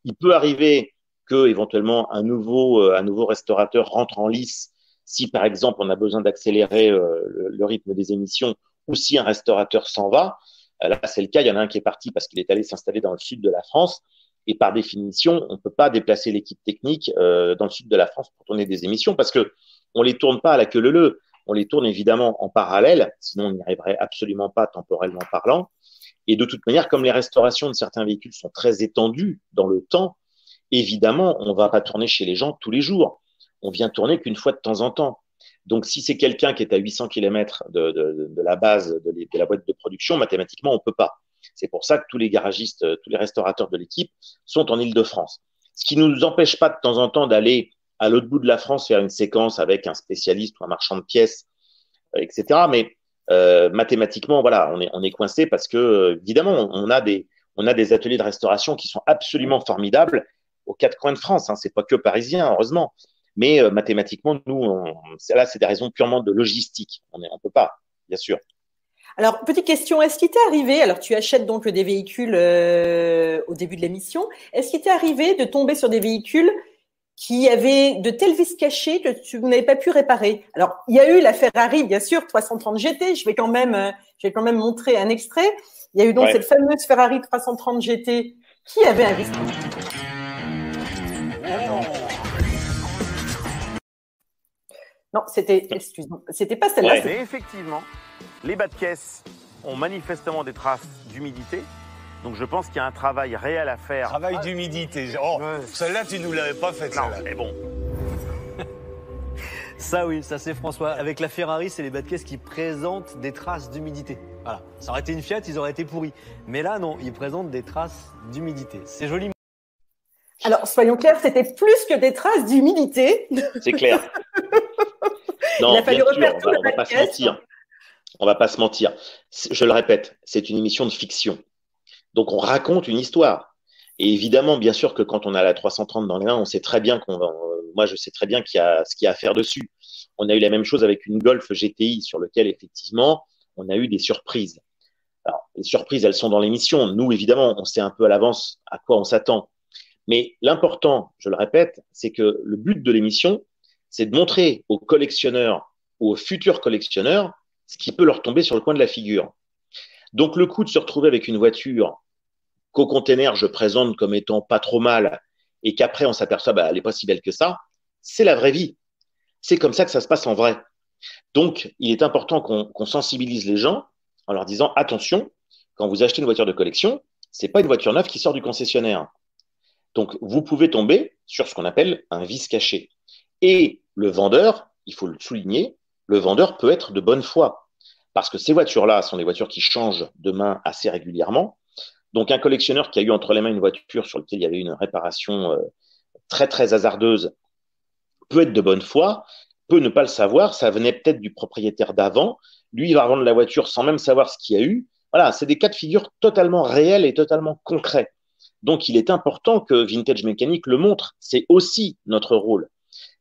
Il peut arriver que, éventuellement, un nouveau restaurateur rentre en lice si, par exemple, on a besoin d'accélérer le rythme des émissions ou si un restaurateur s'en va. Là, c'est le cas. Il y en a un qui est parti parce qu'il est allé s'installer dans le sud de la France. Et par définition, on ne peut pas déplacer l'équipe technique dans le sud de la France pour tourner des émissions parce que on les tourne pas à la queue leu-leu. On les tourne évidemment en parallèle, sinon on n'y arriverait absolument pas temporellement parlant. Et de toute manière, comme les restaurations de certains véhicules sont très étendues dans le temps, évidemment, on ne va pas tourner chez les gens tous les jours. On vient tourner qu'une fois de temps en temps. Donc, si c'est quelqu'un qui est à 800 km de la base de la boîte de production, mathématiquement, on ne peut pas. C'est pour ça que tous les garagistes, tous les restaurateurs de l'équipe sont en Île-de-France. Ce qui ne nous empêche pas de temps en temps d'aller à l'autre bout de la France faire une séquence avec un spécialiste ou un marchand de pièces, etc. Mais mathématiquement, voilà, on est coincé parce que évidemment, on a des ateliers de restauration qui sont absolument formidables aux quatre coins de France. Hein. C'est pas que parisien, heureusement. Mais mathématiquement, nous, là, c'est des raisons purement de logistique. On peut pas, bien sûr. Alors, petite question, est-ce qu'il t'est arrivé, alors tu achètes donc des véhicules au début de l'émission, est-ce qu'il t'est arrivé de tomber sur des véhicules qui avaient de telles vis cachées que tu n'avais pas pu réparer? Alors, il y a eu la Ferrari, bien sûr, 330 GT, je vais quand même montrer un extrait. Il y a eu donc cette fameuse Ferrari 330 GT qui avait un vis caché. Non, c'était pas celle-là. Ouais. Mais effectivement, les bas de caisse ont manifestement des traces d'humidité. Donc je pense qu'il y a un travail réel à faire. Travail d'humidité. Oh, celle-là, tu nous l'avais pas faite. Non, mais bon. Ça oui, ça c'est François. Avec la Ferrari, c'est les bas de caisse qui présentent des traces d'humidité. Voilà. Ça aurait été une Fiat, ils auraient été pourris. Mais là, non, ils présentent des traces d'humidité. C'est joli. Alors, soyons clairs, c'était plus que des traces d'humidité. C'est clair. Non, il a fallu refaire on va pas se mentir. On va pas se mentir. Je le répète, c'est une émission de fiction. Donc, on raconte une histoire. Et évidemment, bien sûr que quand on a la 330 dans les mains, on sait très bien moi, je sais très bien qu'il y a ce qu'il y a à faire dessus. On a eu la même chose avec une Golf GTI sur lequel, effectivement, on a eu des surprises. Alors, les surprises, elles sont dans l'émission. Nous, évidemment, on sait un peu à l'avance à quoi on s'attend. Mais l'important, je le répète, c'est que le but de l'émission, c'est de montrer aux collectionneurs ou aux futurs collectionneurs ce qui peut leur tomber sur le coin de la figure. Donc, le coup de se retrouver avec une voiture qu'au container, je présente comme étant pas trop mal et qu'après, on s'aperçoit elle n'est pas si belle que ça, c'est la vraie vie. C'est comme ça que ça se passe en vrai. Donc, il est important qu'on sensibilise les gens en leur disant attention, quand vous achetez une voiture de collection, c'est pas une voiture neuve qui sort du concessionnaire. Donc, vous pouvez tomber sur ce qu'on appelle un vice caché. Et le vendeur, il faut le souligner, le vendeur peut être de bonne foi. Parce que ces voitures-là sont des voitures qui changent de main assez régulièrement. Donc, un collectionneur qui a eu entre les mains une voiture sur laquelle il y avait une réparation très, très hasardeuse peut être de bonne foi, peut ne pas le savoir. Ça venait peut-être du propriétaire d'avant. Lui, il va revendre la voiture sans même savoir ce qu'il y a eu. Voilà, c'est des cas de figure totalement réels et totalement concrets. Donc, il est important que Vintage Mécanique le montre. C'est aussi notre rôle.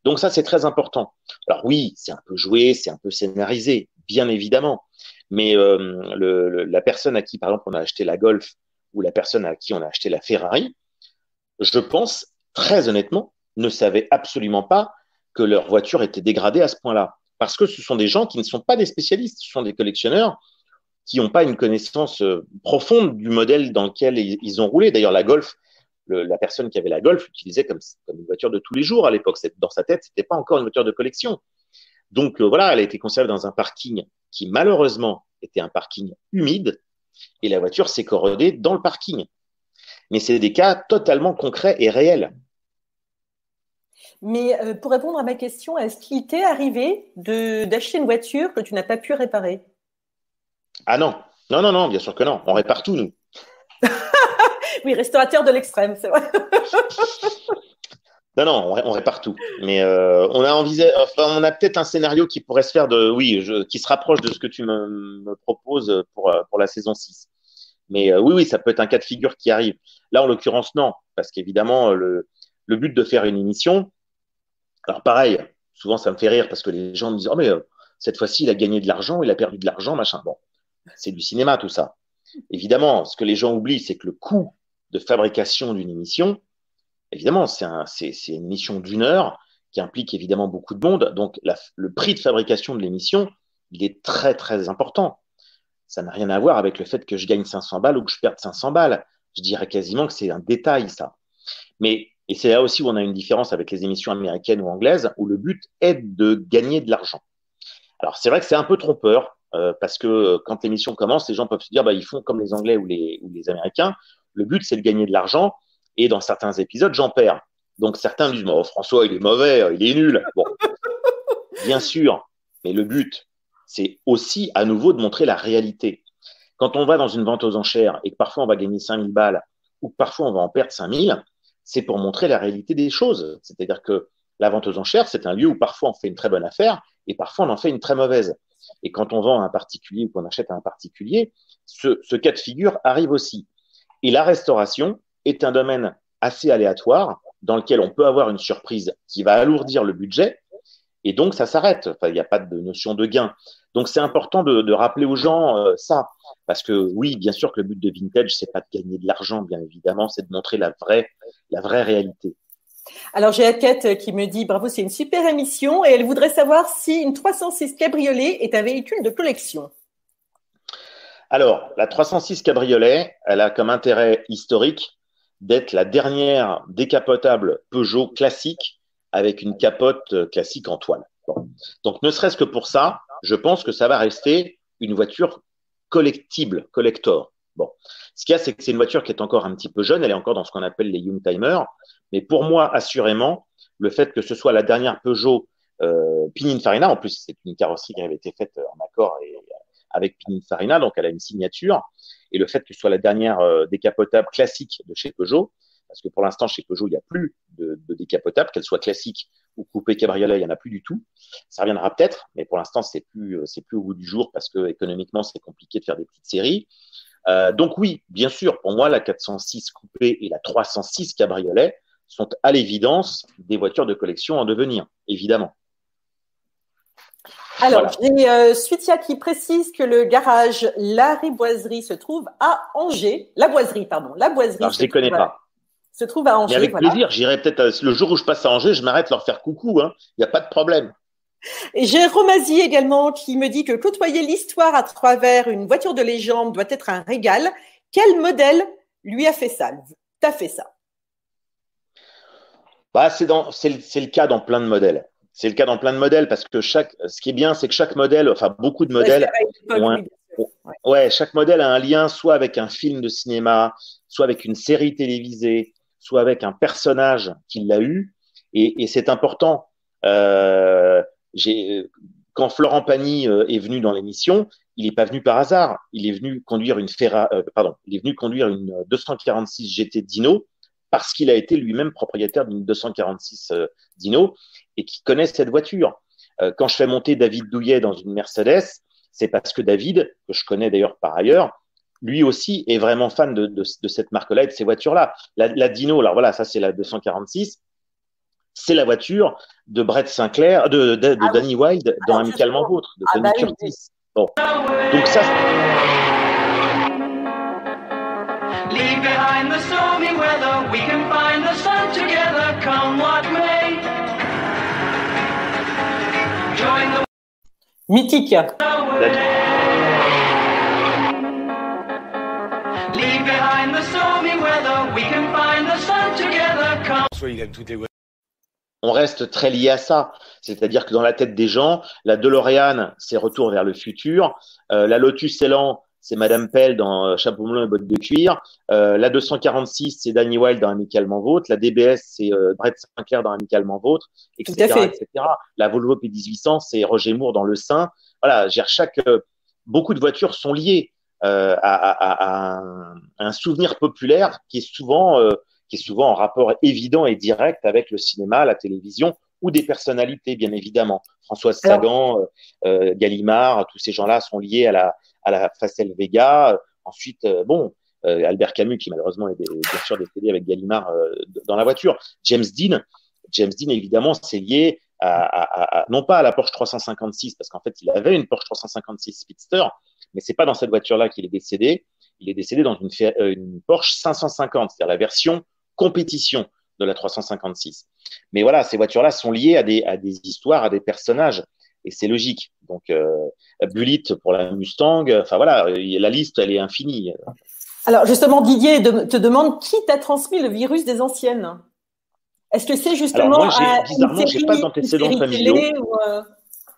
Donc, ça, c'est très important. Alors oui, c'est un peu joué, c'est un peu scénarisé, bien évidemment. Mais la personne à qui, par exemple, on a acheté la Golf ou la personne à qui on a acheté la Ferrari, je pense, très honnêtement, ne savait absolument pas que leur voiture était dégradée à ce point-là. Parce que ce sont des gens qui ne sont pas des spécialistes, ce sont des collectionneurs qui n'ont pas une connaissance profonde du modèle dans lequel ils ont roulé. D'ailleurs, la Golf, la personne qui avait la Golf l'utilisait comme une voiture de tous les jours à l'époque. Dans sa tête, ce n'était pas encore une voiture de collection. Donc voilà, elle a été conservée dans un parking qui malheureusement était un parking humide et la voiture s'est corrodée dans le parking. Mais c'est des cas totalement concrets et réels. Mais pour répondre à ma question, est-ce qu'il t'est arrivé d'acheter une voiture que tu n'as pas pu réparer? Ah non, non, bien sûr que non. On répare tout, nous. Oui, restaurateur de l'extrême, c'est vrai. Non, on répare tout. Mais on a peut-être un scénario qui pourrait se faire qui se rapproche de ce que tu me proposes pour la saison 6. Mais oui, ça peut être un cas de figure qui arrive. Là, en l'occurrence, non. Parce qu'évidemment, le but de faire une émission, alors pareil, souvent ça me fait rire parce que les gens me disent « Oh, mais cette fois-ci, il a gagné de l'argent, il a perdu de l'argent, machin. » Bon, c'est du cinéma, tout ça. Évidemment, ce que les gens oublient, c'est que le coût de fabrication d'une émission, évidemment, c'est une émission d'1 heure qui implique évidemment beaucoup de monde. Donc, le prix de fabrication de l'émission, il est très, très important. Ça n'a rien à voir avec le fait que je gagne 500 balles ou que je perde 500 balles. Je dirais quasiment que c'est un détail, ça. Et c'est là aussi où on a une différence avec les émissions américaines ou anglaises, où le but est de gagner de l'argent. Alors, c'est vrai que c'est un peu trompeur, parce que quand l'émission commence, les gens peuvent se dire ils font comme les Anglais ou les Américains. Le but, c'est de gagner de l'argent. Et dans certains épisodes, j'en perds. Donc, certains disent François, il est mauvais, il est nul. Bon, bien sûr. Mais le but, c'est aussi à nouveau de montrer la réalité. Quand on va dans une vente aux enchères et que parfois on va gagner 5000 balles ou que parfois on va en perdre 5000, c'est pour montrer la réalité des choses. C'est-à-dire que la vente aux enchères, c'est un lieu où parfois on fait une très bonne affaire et parfois on en fait une très mauvaise. Et quand on vend à un particulier ou qu'on achète à un particulier, ce cas de figure arrive aussi. Et la restauration est un domaine assez aléatoire dans lequel on peut avoir une surprise qui va alourdir le budget et donc ça s'arrête. Enfin, il n'y a pas de notion de gain. Donc c'est important de rappeler aux gens ça. Parce que oui, bien sûr que le but de Vintage, c'est pas de gagner de l'argent, bien évidemment, c'est de montrer la vraie réalité. Alors, j'ai Aquette qui me dit « Bravo, c'est une super émission » et elle voudrait savoir si une 306 Cabriolet est un véhicule de collection. Alors, la 306 Cabriolet, elle a comme intérêt historique d'être la dernière décapotable Peugeot classique avec une capote classique en toile. Bon. Donc, ne serait-ce que pour ça, je pense que ça va rester une voiture collectible, collector. Bon. Ce qu'il y a, c'est que c'est une voiture qui est encore un petit peu jeune, elle est encore dans ce qu'on appelle les Youngtimers. Mais pour moi, assurément, le fait que ce soit la dernière Peugeot Pininfarina, en plus, c'est une carrosserie qui avait été faite en accord avec Pininfarina, donc elle a une signature, et le fait que ce soit la dernière décapotable classique de chez Peugeot, parce que pour l'instant, chez Peugeot, il n'y a plus de décapotable, qu'elle soit classique ou coupé cabriolet, il n'y en a plus du tout. Ça reviendra peut-être, mais pour l'instant, c'est plus au goût du jour parce que économiquement, c'est compliqué de faire des petites séries. Donc oui, bien sûr, pour moi, la 406 coupé et la 306 cabriolet sont à l'évidence des voitures de collection en devenir, évidemment. Alors, j'ai Suitia qui précise que le garage La Riboiserie se trouve à Angers. La Boiserie, pardon. La Boiserie. Alors, je ne les connais pas. Se trouve à Angers. Mais avec plaisir, j'irai peut-être le jour où je passe à Angers, je m'arrête leur faire coucou. Il n'y a pas de problème. Et j'ai Romazie également qui me dit que côtoyer l'histoire à travers une voiture de légende doit être un régal. Quel modèle lui a fait ça? T'as fait ça? Bah, c'est le cas dans plein de modèles. C'est le cas dans plein de modèles parce que ce qui est bien, c'est que chaque modèle, enfin beaucoup de modèles, chaque modèle a un lien soit avec un film de cinéma, soit avec une série télévisée, soit avec un personnage qui l'a eu. Et c'est important. Quand Florent Pagny est venu dans l'émission, il n'est pas venu par hasard. Il est venu conduire une 246 GT Dino parce qu'il a été lui-même propriétaire d'une 246 Dino et qui connaît cette voiture. Quand je fais monter David Douillet dans une Mercedes, c'est parce que David, que je connais d'ailleurs par ailleurs, lui aussi est vraiment fan de cette marque-là et de ces voitures-là. La Dino, alors voilà, ça c'est la 246. C'est la voiture de Brett Sinclair, de Danny Wilde dans Amicalement Vôtre, de Tony Curtis. Bon. Donc ça. Leave behind the stormy weather, we can find the sun together, come what may. Join the... Mythique. Leave behind the stormy weather, we can find the sun together, come. Il aime toutes les voitures. On reste très lié à ça. C'est-à-dire que dans la tête des gens, la DeLorean, c'est Retour vers le futur. La Lotus Elan, c'est Madame Pell dans Chapeau melon et bottes de cuir. La 246, c'est Danny Wilde dans Amicalement Vôtre. La DBS, c'est Brett Sinclair dans Amicalement Vôtre, etc., etc. La Volvo P1800, c'est Roger Moore dans Le Sein. Voilà, beaucoup de voitures sont liées à un souvenir populaire qui est souvent en rapport évident et direct avec le cinéma, la télévision ou des personnalités, bien évidemment. Françoise Sagan, Gallimard, tous ces gens-là sont liés à la Facel Vega. Ensuite, Albert Camus, qui malheureusement est bien sûr décédé avec Gallimard dans la voiture. James Dean, évidemment, c'est lié non pas à la Porsche 356, parce qu'en fait, il avait une Porsche 356 Speedster, mais c'est pas dans cette voiture-là qu'il est décédé. Il est décédé dans une Porsche 550, c'est-à-dire la version compétition de la 356. Mais voilà, ces voitures-là sont liées à des histoires, à des personnages, et c'est logique. Donc, Bullitt pour la Mustang, enfin voilà, la liste, elle est infinie. Alors justement, Didier te demande qui t'a transmis le virus des anciennes. Est-ce que c'est justement bizarrement, j'ai pas d'antécédents familiaux.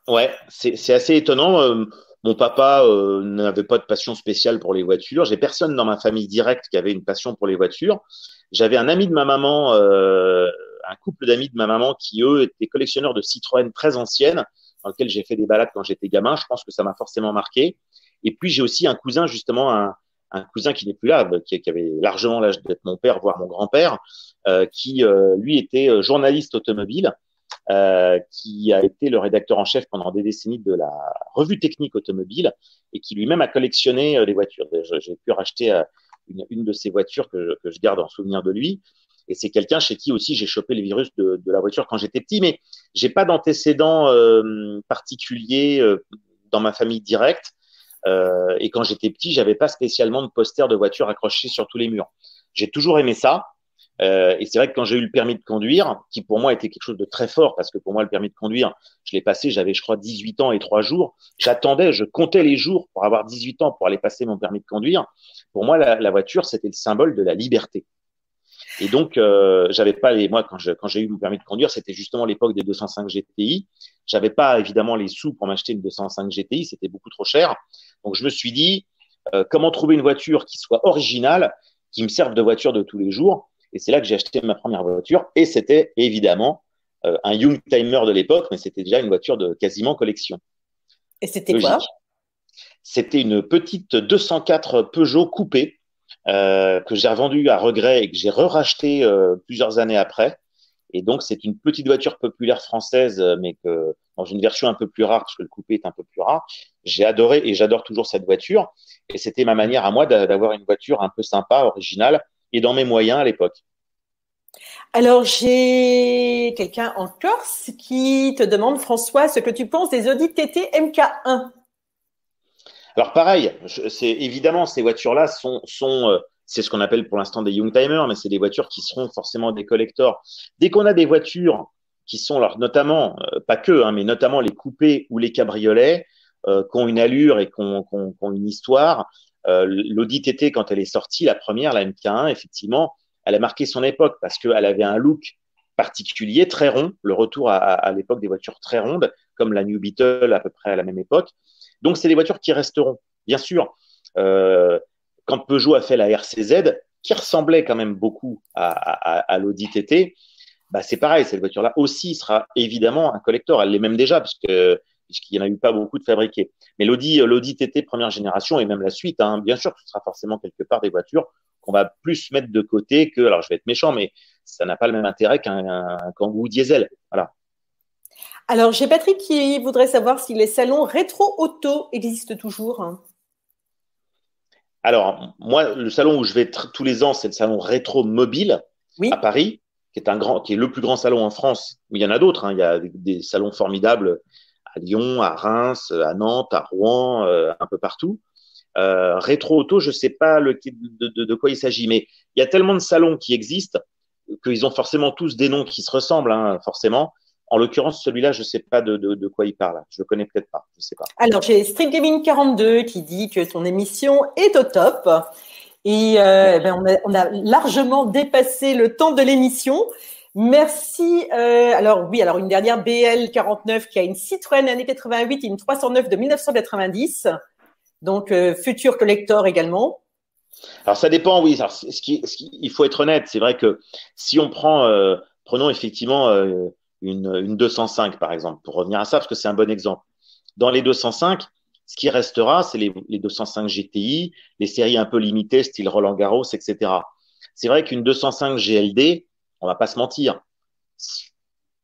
Ouais, c'est assez étonnant. Mon papa n'avait pas de passion spéciale pour les voitures. J'ai personne dans ma famille directe qui avait une passion pour les voitures. J'avais un ami de ma maman, un couple d'amis de ma maman qui, eux, étaient collectionneurs de Citroën très anciennes, dans lesquelles j'ai fait des balades quand j'étais gamin. Je pense que ça m'a forcément marqué. Et puis, j'ai aussi un cousin, justement, un cousin qui n'est plus là, qui avait largement l'âge d'être mon père, voire mon grand-père, qui, lui, était journaliste automobile, qui a été le rédacteur en chef pendant des décennies de la revue technique automobile et qui lui-même a collectionné des voitures. J'ai pu racheter une de ces voitures que je garde en souvenir de lui. Et c'est quelqu'un chez qui aussi j'ai chopé le virus de la voiture quand j'étais petit, mais j'ai pas d'antécédents particuliers dans ma famille directe. Et quand j'étais petit, j'avais pas spécialement de posters de voitures accrochés sur tous les murs. J'ai toujours aimé ça. Et c'est vrai que quand j'ai eu le permis de conduire, qui pour moi était quelque chose de très fort, parce que pour moi, le permis de conduire, je l'ai passé, j'avais, je crois, 18 ans et 3 jours. J'attendais, je comptais les jours pour avoir 18 ans pour aller passer mon permis de conduire. Pour moi, la voiture, c'était le symbole de la liberté. Et donc, j'avais pas moi, quand j'ai eu mon permis de conduire, c'était justement l'époque des 205 GTI. J'avais pas, évidemment, les sous pour m'acheter une 205 GTI. C'était beaucoup trop cher. Donc, je me suis dit, comment trouver une voiture qui soit originale, qui me serve de voiture de tous les jours. Et c'est là que j'ai acheté ma première voiture. Et c'était évidemment un Youngtimer de l'époque, mais c'était déjà une voiture de quasiment collection. Et c'était quoi? C'était une petite 204 Peugeot coupée que j'ai revendue à regret et que j'ai re-racheté plusieurs années après. Et donc, c'est une petite voiture populaire française, mais que dans une version un peu plus rare, parce que le coupé est un peu plus rare. J'ai adoré et j'adore toujours cette voiture. Et c'était ma manière à moi d'avoir une voiture un peu sympa, originale, et dans mes moyens à l'époque. Alors, j'ai quelqu'un en Corse qui te demande, François, ce que tu penses des Audi TT MK1. Alors pareil, évidemment, ces voitures-là sont c'est ce qu'on appelle pour l'instant des Youngtimers, mais c'est des voitures qui seront forcément des collectors. Dès qu'on a des voitures qui sont, alors notamment, pas que, hein, mais notamment les coupés ou les cabriolets, qui ont une allure et qui ont une histoire. L'Audi TT, quand elle est sortie, la première, la MK1, effectivement, elle a marqué son époque parce qu'elle avait un look particulier, très rond, le retour à l'époque des voitures très rondes, comme la New Beetle à peu près à la même époque. Donc, c'est des voitures qui resteront. Bien sûr, quand Peugeot a fait la RCZ, qui ressemblait quand même beaucoup à l'Audi TT, bah, c'est pareil, cette voiture-là aussi sera évidemment un collector. Elle l'est même déjà, puisqu'il n'y en a eu pas beaucoup de fabriqués. Mais l'Audi TT première génération et même la suite, hein, bien sûr, ce sera forcément quelque part des voitures qu'on va plus mettre de côté que, alors je vais être méchant, mais ça n'a pas le même intérêt qu'un Kangoo diesel. Voilà. Alors, j'ai Patrick qui voudrait savoir si les salons rétro-auto existent toujours. Alors, moi, le salon où je vais tous les ans, c'est le salon Rétro Mobile à Paris, qui est le plus grand salon en France. Mais il y en a d'autres, hein. Il y a des salons formidables à Lyon, à Reims, à Nantes, à Rouen, un peu partout. Rétro Auto, je ne sais pas de quoi il s'agit, mais il y a tellement de salons qui existent qu'ils ont forcément tous des noms qui se ressemblent, hein, forcément. En l'occurrence, celui-là, je ne sais pas de quoi il parle. Je ne le connais peut-être pas. Je sais pas. Alors, j'ai Street Gaming 42 qui dit que ton émission est au top. Et on a largement dépassé le temps de l'émission. Merci. Alors, une dernière BL 49 qui a une Citroën année 88 et une 309 de 1990. Donc, futur collector également. Alors, ça dépend, oui. Alors, il faut être honnête. C'est vrai que si on prenons effectivement une 205, par exemple, pour revenir à ça, parce que c'est un bon exemple. Dans les 205, ce qui restera, c'est les 205 GTI, les séries un peu limitées, style Roland Garros, etc. C'est vrai qu'une 205 GLD, on va pas se mentir,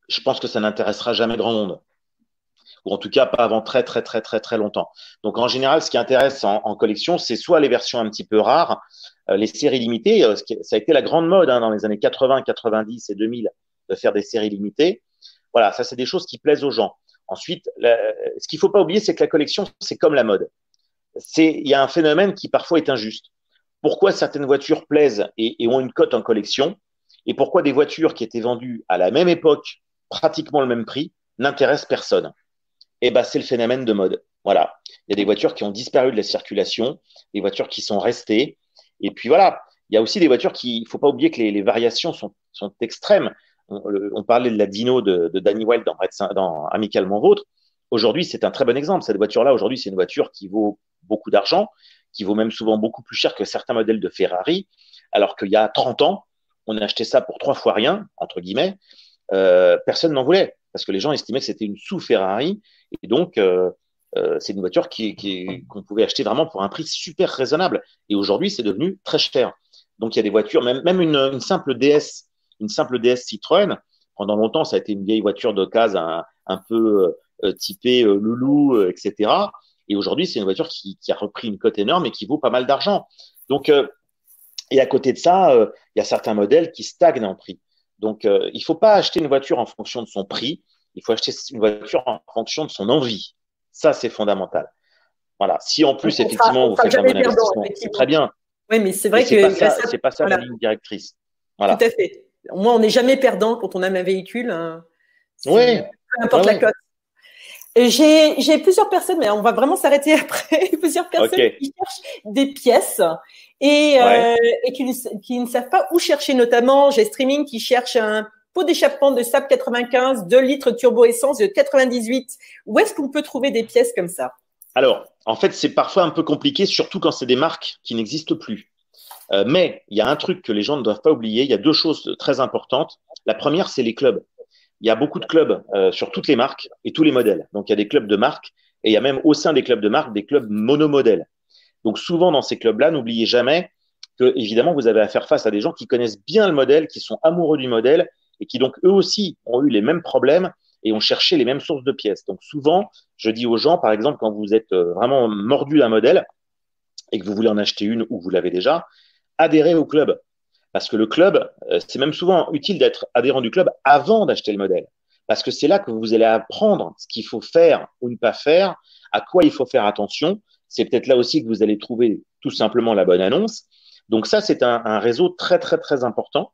je pense que ça n'intéressera jamais grand monde. Ou en tout cas, pas avant très, très, très, très, très longtemps. Donc, en général, ce qui intéresse en collection, c'est soit les versions un petit peu rares, les séries limitées. Ça a été la grande mode dans les années 80, 90 et 2000 de faire des séries limitées. Voilà, ça, c'est des choses qui plaisent aux gens. Ensuite, ce qu'il ne faut pas oublier, c'est que la collection, c'est comme la mode. Il y a un phénomène qui parfois est injuste. Pourquoi certaines voitures plaisent et ont une cote en collection, et pourquoi des voitures qui étaient vendues à la même époque, pratiquement le même prix, n'intéressent personne? Eh ben, c'est le phénomène de mode. Voilà. Il y a des voitures qui ont disparu de la circulation, des voitures qui sont restées. Et puis voilà, il y a aussi des voitures il ne faut pas oublier que les variations sont extrêmes. On parlait de la Dino de Danny Wilde dans Amicalement Vôtre. Aujourd'hui, c'est un très bon exemple. Cette voiture-là, aujourd'hui, c'est une voiture qui vaut beaucoup d'argent, qui vaut même souvent beaucoup plus cher que certains modèles de Ferrari, alors qu'il y a 30 ans, on a acheté ça pour 3 fois rien, entre guillemets. Personne n'en voulait, parce que les gens estimaient que c'était une sous-Ferrari. Et donc, c'est une voiture qu'on pouvait acheter vraiment pour un prix super raisonnable. Et aujourd'hui, c'est devenu très cher. Donc, il y a des voitures, même une simple DS Citroën. Pendant longtemps, ça a été une vieille voiture d'occasion un peu typée loulou, etc. Et aujourd'hui, c'est une voiture qui a repris une cote énorme et qui vaut pas mal d'argent. Donc, et à côté de ça, il y a certains modèles qui stagnent en prix. Donc, il ne faut pas acheter une voiture en fonction de son prix. Il faut acheter une voiture en fonction de son envie. Ça, c'est fondamental. Voilà. Si en plus, effectivement, vous faites un bon investissement, c'est très bien. Oui, mais c'est vrai que c'est pas ça la ligne directrice. Voilà. Tout à fait. Moi, on n'est jamais perdant quand on aime un véhicule. Oui. Peu importe la cote. J'ai plusieurs personnes, mais on va vraiment s'arrêter après. Plusieurs personnes qui cherchent des pièces et qui ne savent pas où chercher. Notamment, j'ai Streaming qui cherche un pot d'échappement de Saab 95, 2 litres turbo essence de 98. Où est-ce qu'on peut trouver des pièces comme ça? Alors, en fait, c'est parfois un peu compliqué, surtout quand c'est des marques qui n'existent plus. Mais il y a un truc que les gens ne doivent pas oublier. Il y a 2 choses très importantes. La première, c'est les clubs. Il y a beaucoup de clubs sur toutes les marques et tous les modèles. Donc, il y a des clubs de marques et il y a même au sein des clubs de marques des clubs monomodèles. Donc, souvent dans ces clubs-là, n'oubliez jamais que, évidemment, vous avez à faire face à des gens qui connaissent bien le modèle, qui sont amoureux du modèle et qui donc eux aussi ont eu les mêmes problèmes et ont cherché les mêmes sources de pièces. Donc, souvent, je dis aux gens, par exemple, quand vous êtes vraiment mordu d'un modèle et que vous voulez en acheter une ou vous l'avez déjà, adhérez au club. Parce que le club, c'est même souvent utile d'être adhérent du club avant d'acheter le modèle. Parce que c'est là que vous allez apprendre ce qu'il faut faire ou ne pas faire, à quoi il faut faire attention. C'est peut-être là aussi que vous allez trouver tout simplement la bonne annonce. Donc ça, c'est un réseau très, très, très important.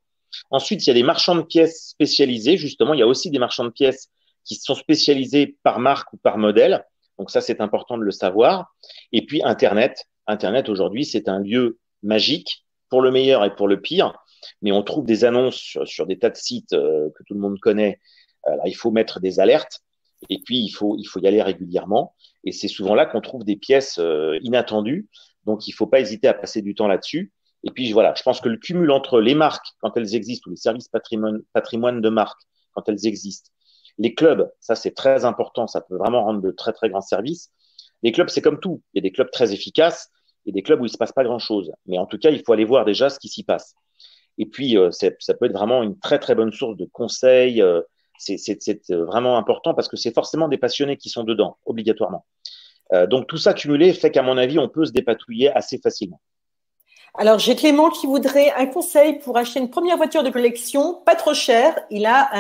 Ensuite, il y a des marchands de pièces spécialisés. Justement, il y a aussi des marchands de pièces qui sont spécialisés par marque ou par modèle. Donc ça, c'est important de le savoir. Et puis, Internet. Internet, aujourd'hui, c'est un lieu magique pour le meilleur et pour le pire, mais on trouve des annonces sur des tas de sites que tout le monde connaît. Là, il faut mettre des alertes et puis il faut y aller régulièrement. Et c'est souvent là qu'on trouve des pièces inattendues. Donc, il ne faut pas hésiter à passer du temps là-dessus. Et puis, voilà, je pense que le cumul entre les marques, quand elles existent, ou les services patrimoine de marque, quand elles existent, les clubs, ça, c'est très important. Ça peut vraiment rendre de très, très grands services. Les clubs, c'est comme tout. Il y a des clubs très efficaces et des clubs où il ne se passe pas grand-chose. Mais en tout cas, il faut aller voir déjà ce qui s'y passe. Et puis, ça peut être vraiment une très, très bonne source de conseils. C'est vraiment important parce que c'est forcément des passionnés qui sont dedans, obligatoirement. Donc, tout ça cumulé fait qu'à mon avis, on peut se dépatouiller assez facilement. Alors, j'ai Clément qui voudrait un conseil pour acheter une première voiture de collection, pas trop cher. Il a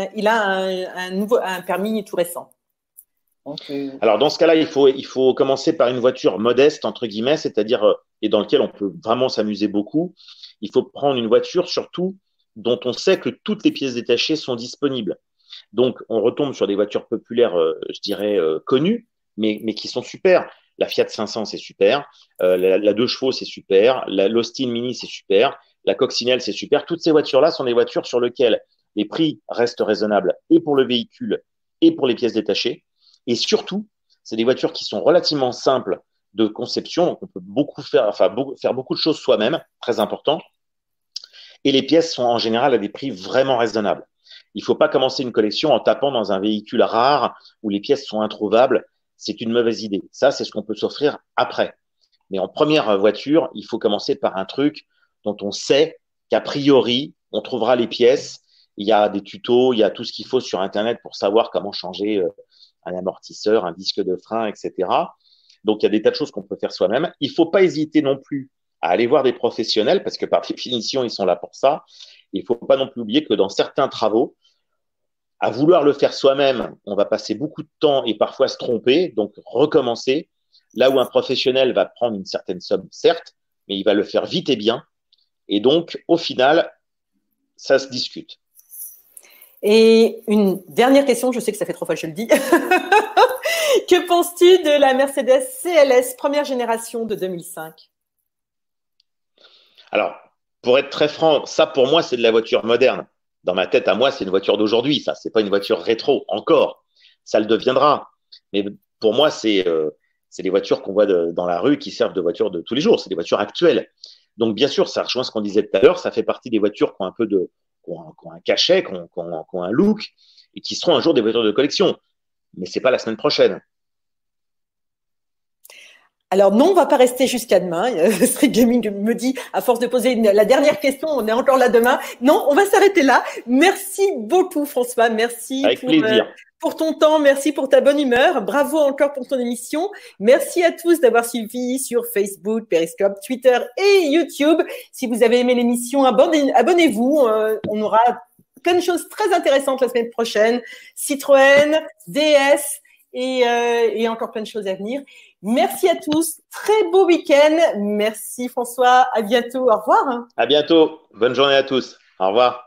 un permis tout récent. Alors, dans ce cas-là, il faut commencer par une voiture modeste, entre guillemets, c'est-à-dire, et dans laquelle on peut vraiment s'amuser beaucoup. Il faut prendre une voiture, surtout, dont on sait que toutes les pièces détachées sont disponibles. Donc, on retombe sur des voitures populaires, je dirais, connues, mais qui sont super. La Fiat 500, c'est super. La 2 chevaux, c'est super. L'Austin Mini, c'est super. La Coccinelle, c'est super. Toutes ces voitures-là sont des voitures sur lesquelles les prix restent raisonnables et pour le véhicule et pour les pièces détachées. Et surtout, c'est des voitures qui sont relativement simples de conception. Donc, on peut faire beaucoup de choses soi-même, très important. Et les pièces sont en général à des prix vraiment raisonnables. Il ne faut pas commencer une collection en tapant dans un véhicule rare où les pièces sont introuvables. C'est une mauvaise idée. Ça, c'est ce qu'on peut s'offrir après. Mais en première voiture, il faut commencer par un truc dont on sait qu'a priori, on trouvera les pièces. Il y a des tutos, il y a tout ce qu'il faut sur Internet pour savoir comment changer un amortisseur, un disque de frein, etc. Donc, il y a des tas de choses qu'on peut faire soi-même. Il ne faut pas hésiter non plus à aller voir des professionnels parce que par définition, ils sont là pour ça. Il ne faut pas non plus oublier que dans certains travaux, à vouloir le faire soi-même, on va passer beaucoup de temps et parfois se tromper, donc recommencer. Là où un professionnel va prendre une certaine somme, certes, mais il va le faire vite et bien. Et donc, au final, ça se discute. Et une dernière question, je sais que ça fait 3 fois que je le dis. Que penses-tu de la Mercedes CLS première génération de 2005 ? Alors, pour être très franc, ça pour moi, c'est de la voiture moderne. Dans ma tête, à moi, c'est une voiture d'aujourd'hui. Ça, c'est pas une voiture rétro encore. Ça le deviendra. Mais pour moi, c'est des voitures qu'on voit dans la rue qui servent de voitures de tous les jours. C'est des voitures actuelles. Donc, bien sûr, ça rejoint ce qu'on disait tout à l'heure. Ça fait partie des voitures qui ont un peu qui ont un cachet, qui ont un look et qui seront un jour des voitures de collection. Mais c'est pas la semaine prochaine. Alors non, on va pas rester jusqu'à demain. Street Gaming me dit, à force de poser la dernière question, on est encore là demain. Non, on va s'arrêter là. Merci beaucoup François, merci Avec plaisir. Pour ton temps, merci pour ta bonne humeur. Bravo encore pour ton émission. Merci à tous d'avoir suivi sur Facebook, Periscope, Twitter et YouTube. Si vous avez aimé l'émission, abonnez-vous. On aura plein de choses très intéressantes la semaine prochaine. Citroën, DS et encore plein de choses à venir. Merci à tous. Très beau week-end. Merci François. À bientôt. Au revoir. À bientôt. Bonne journée à tous. Au revoir.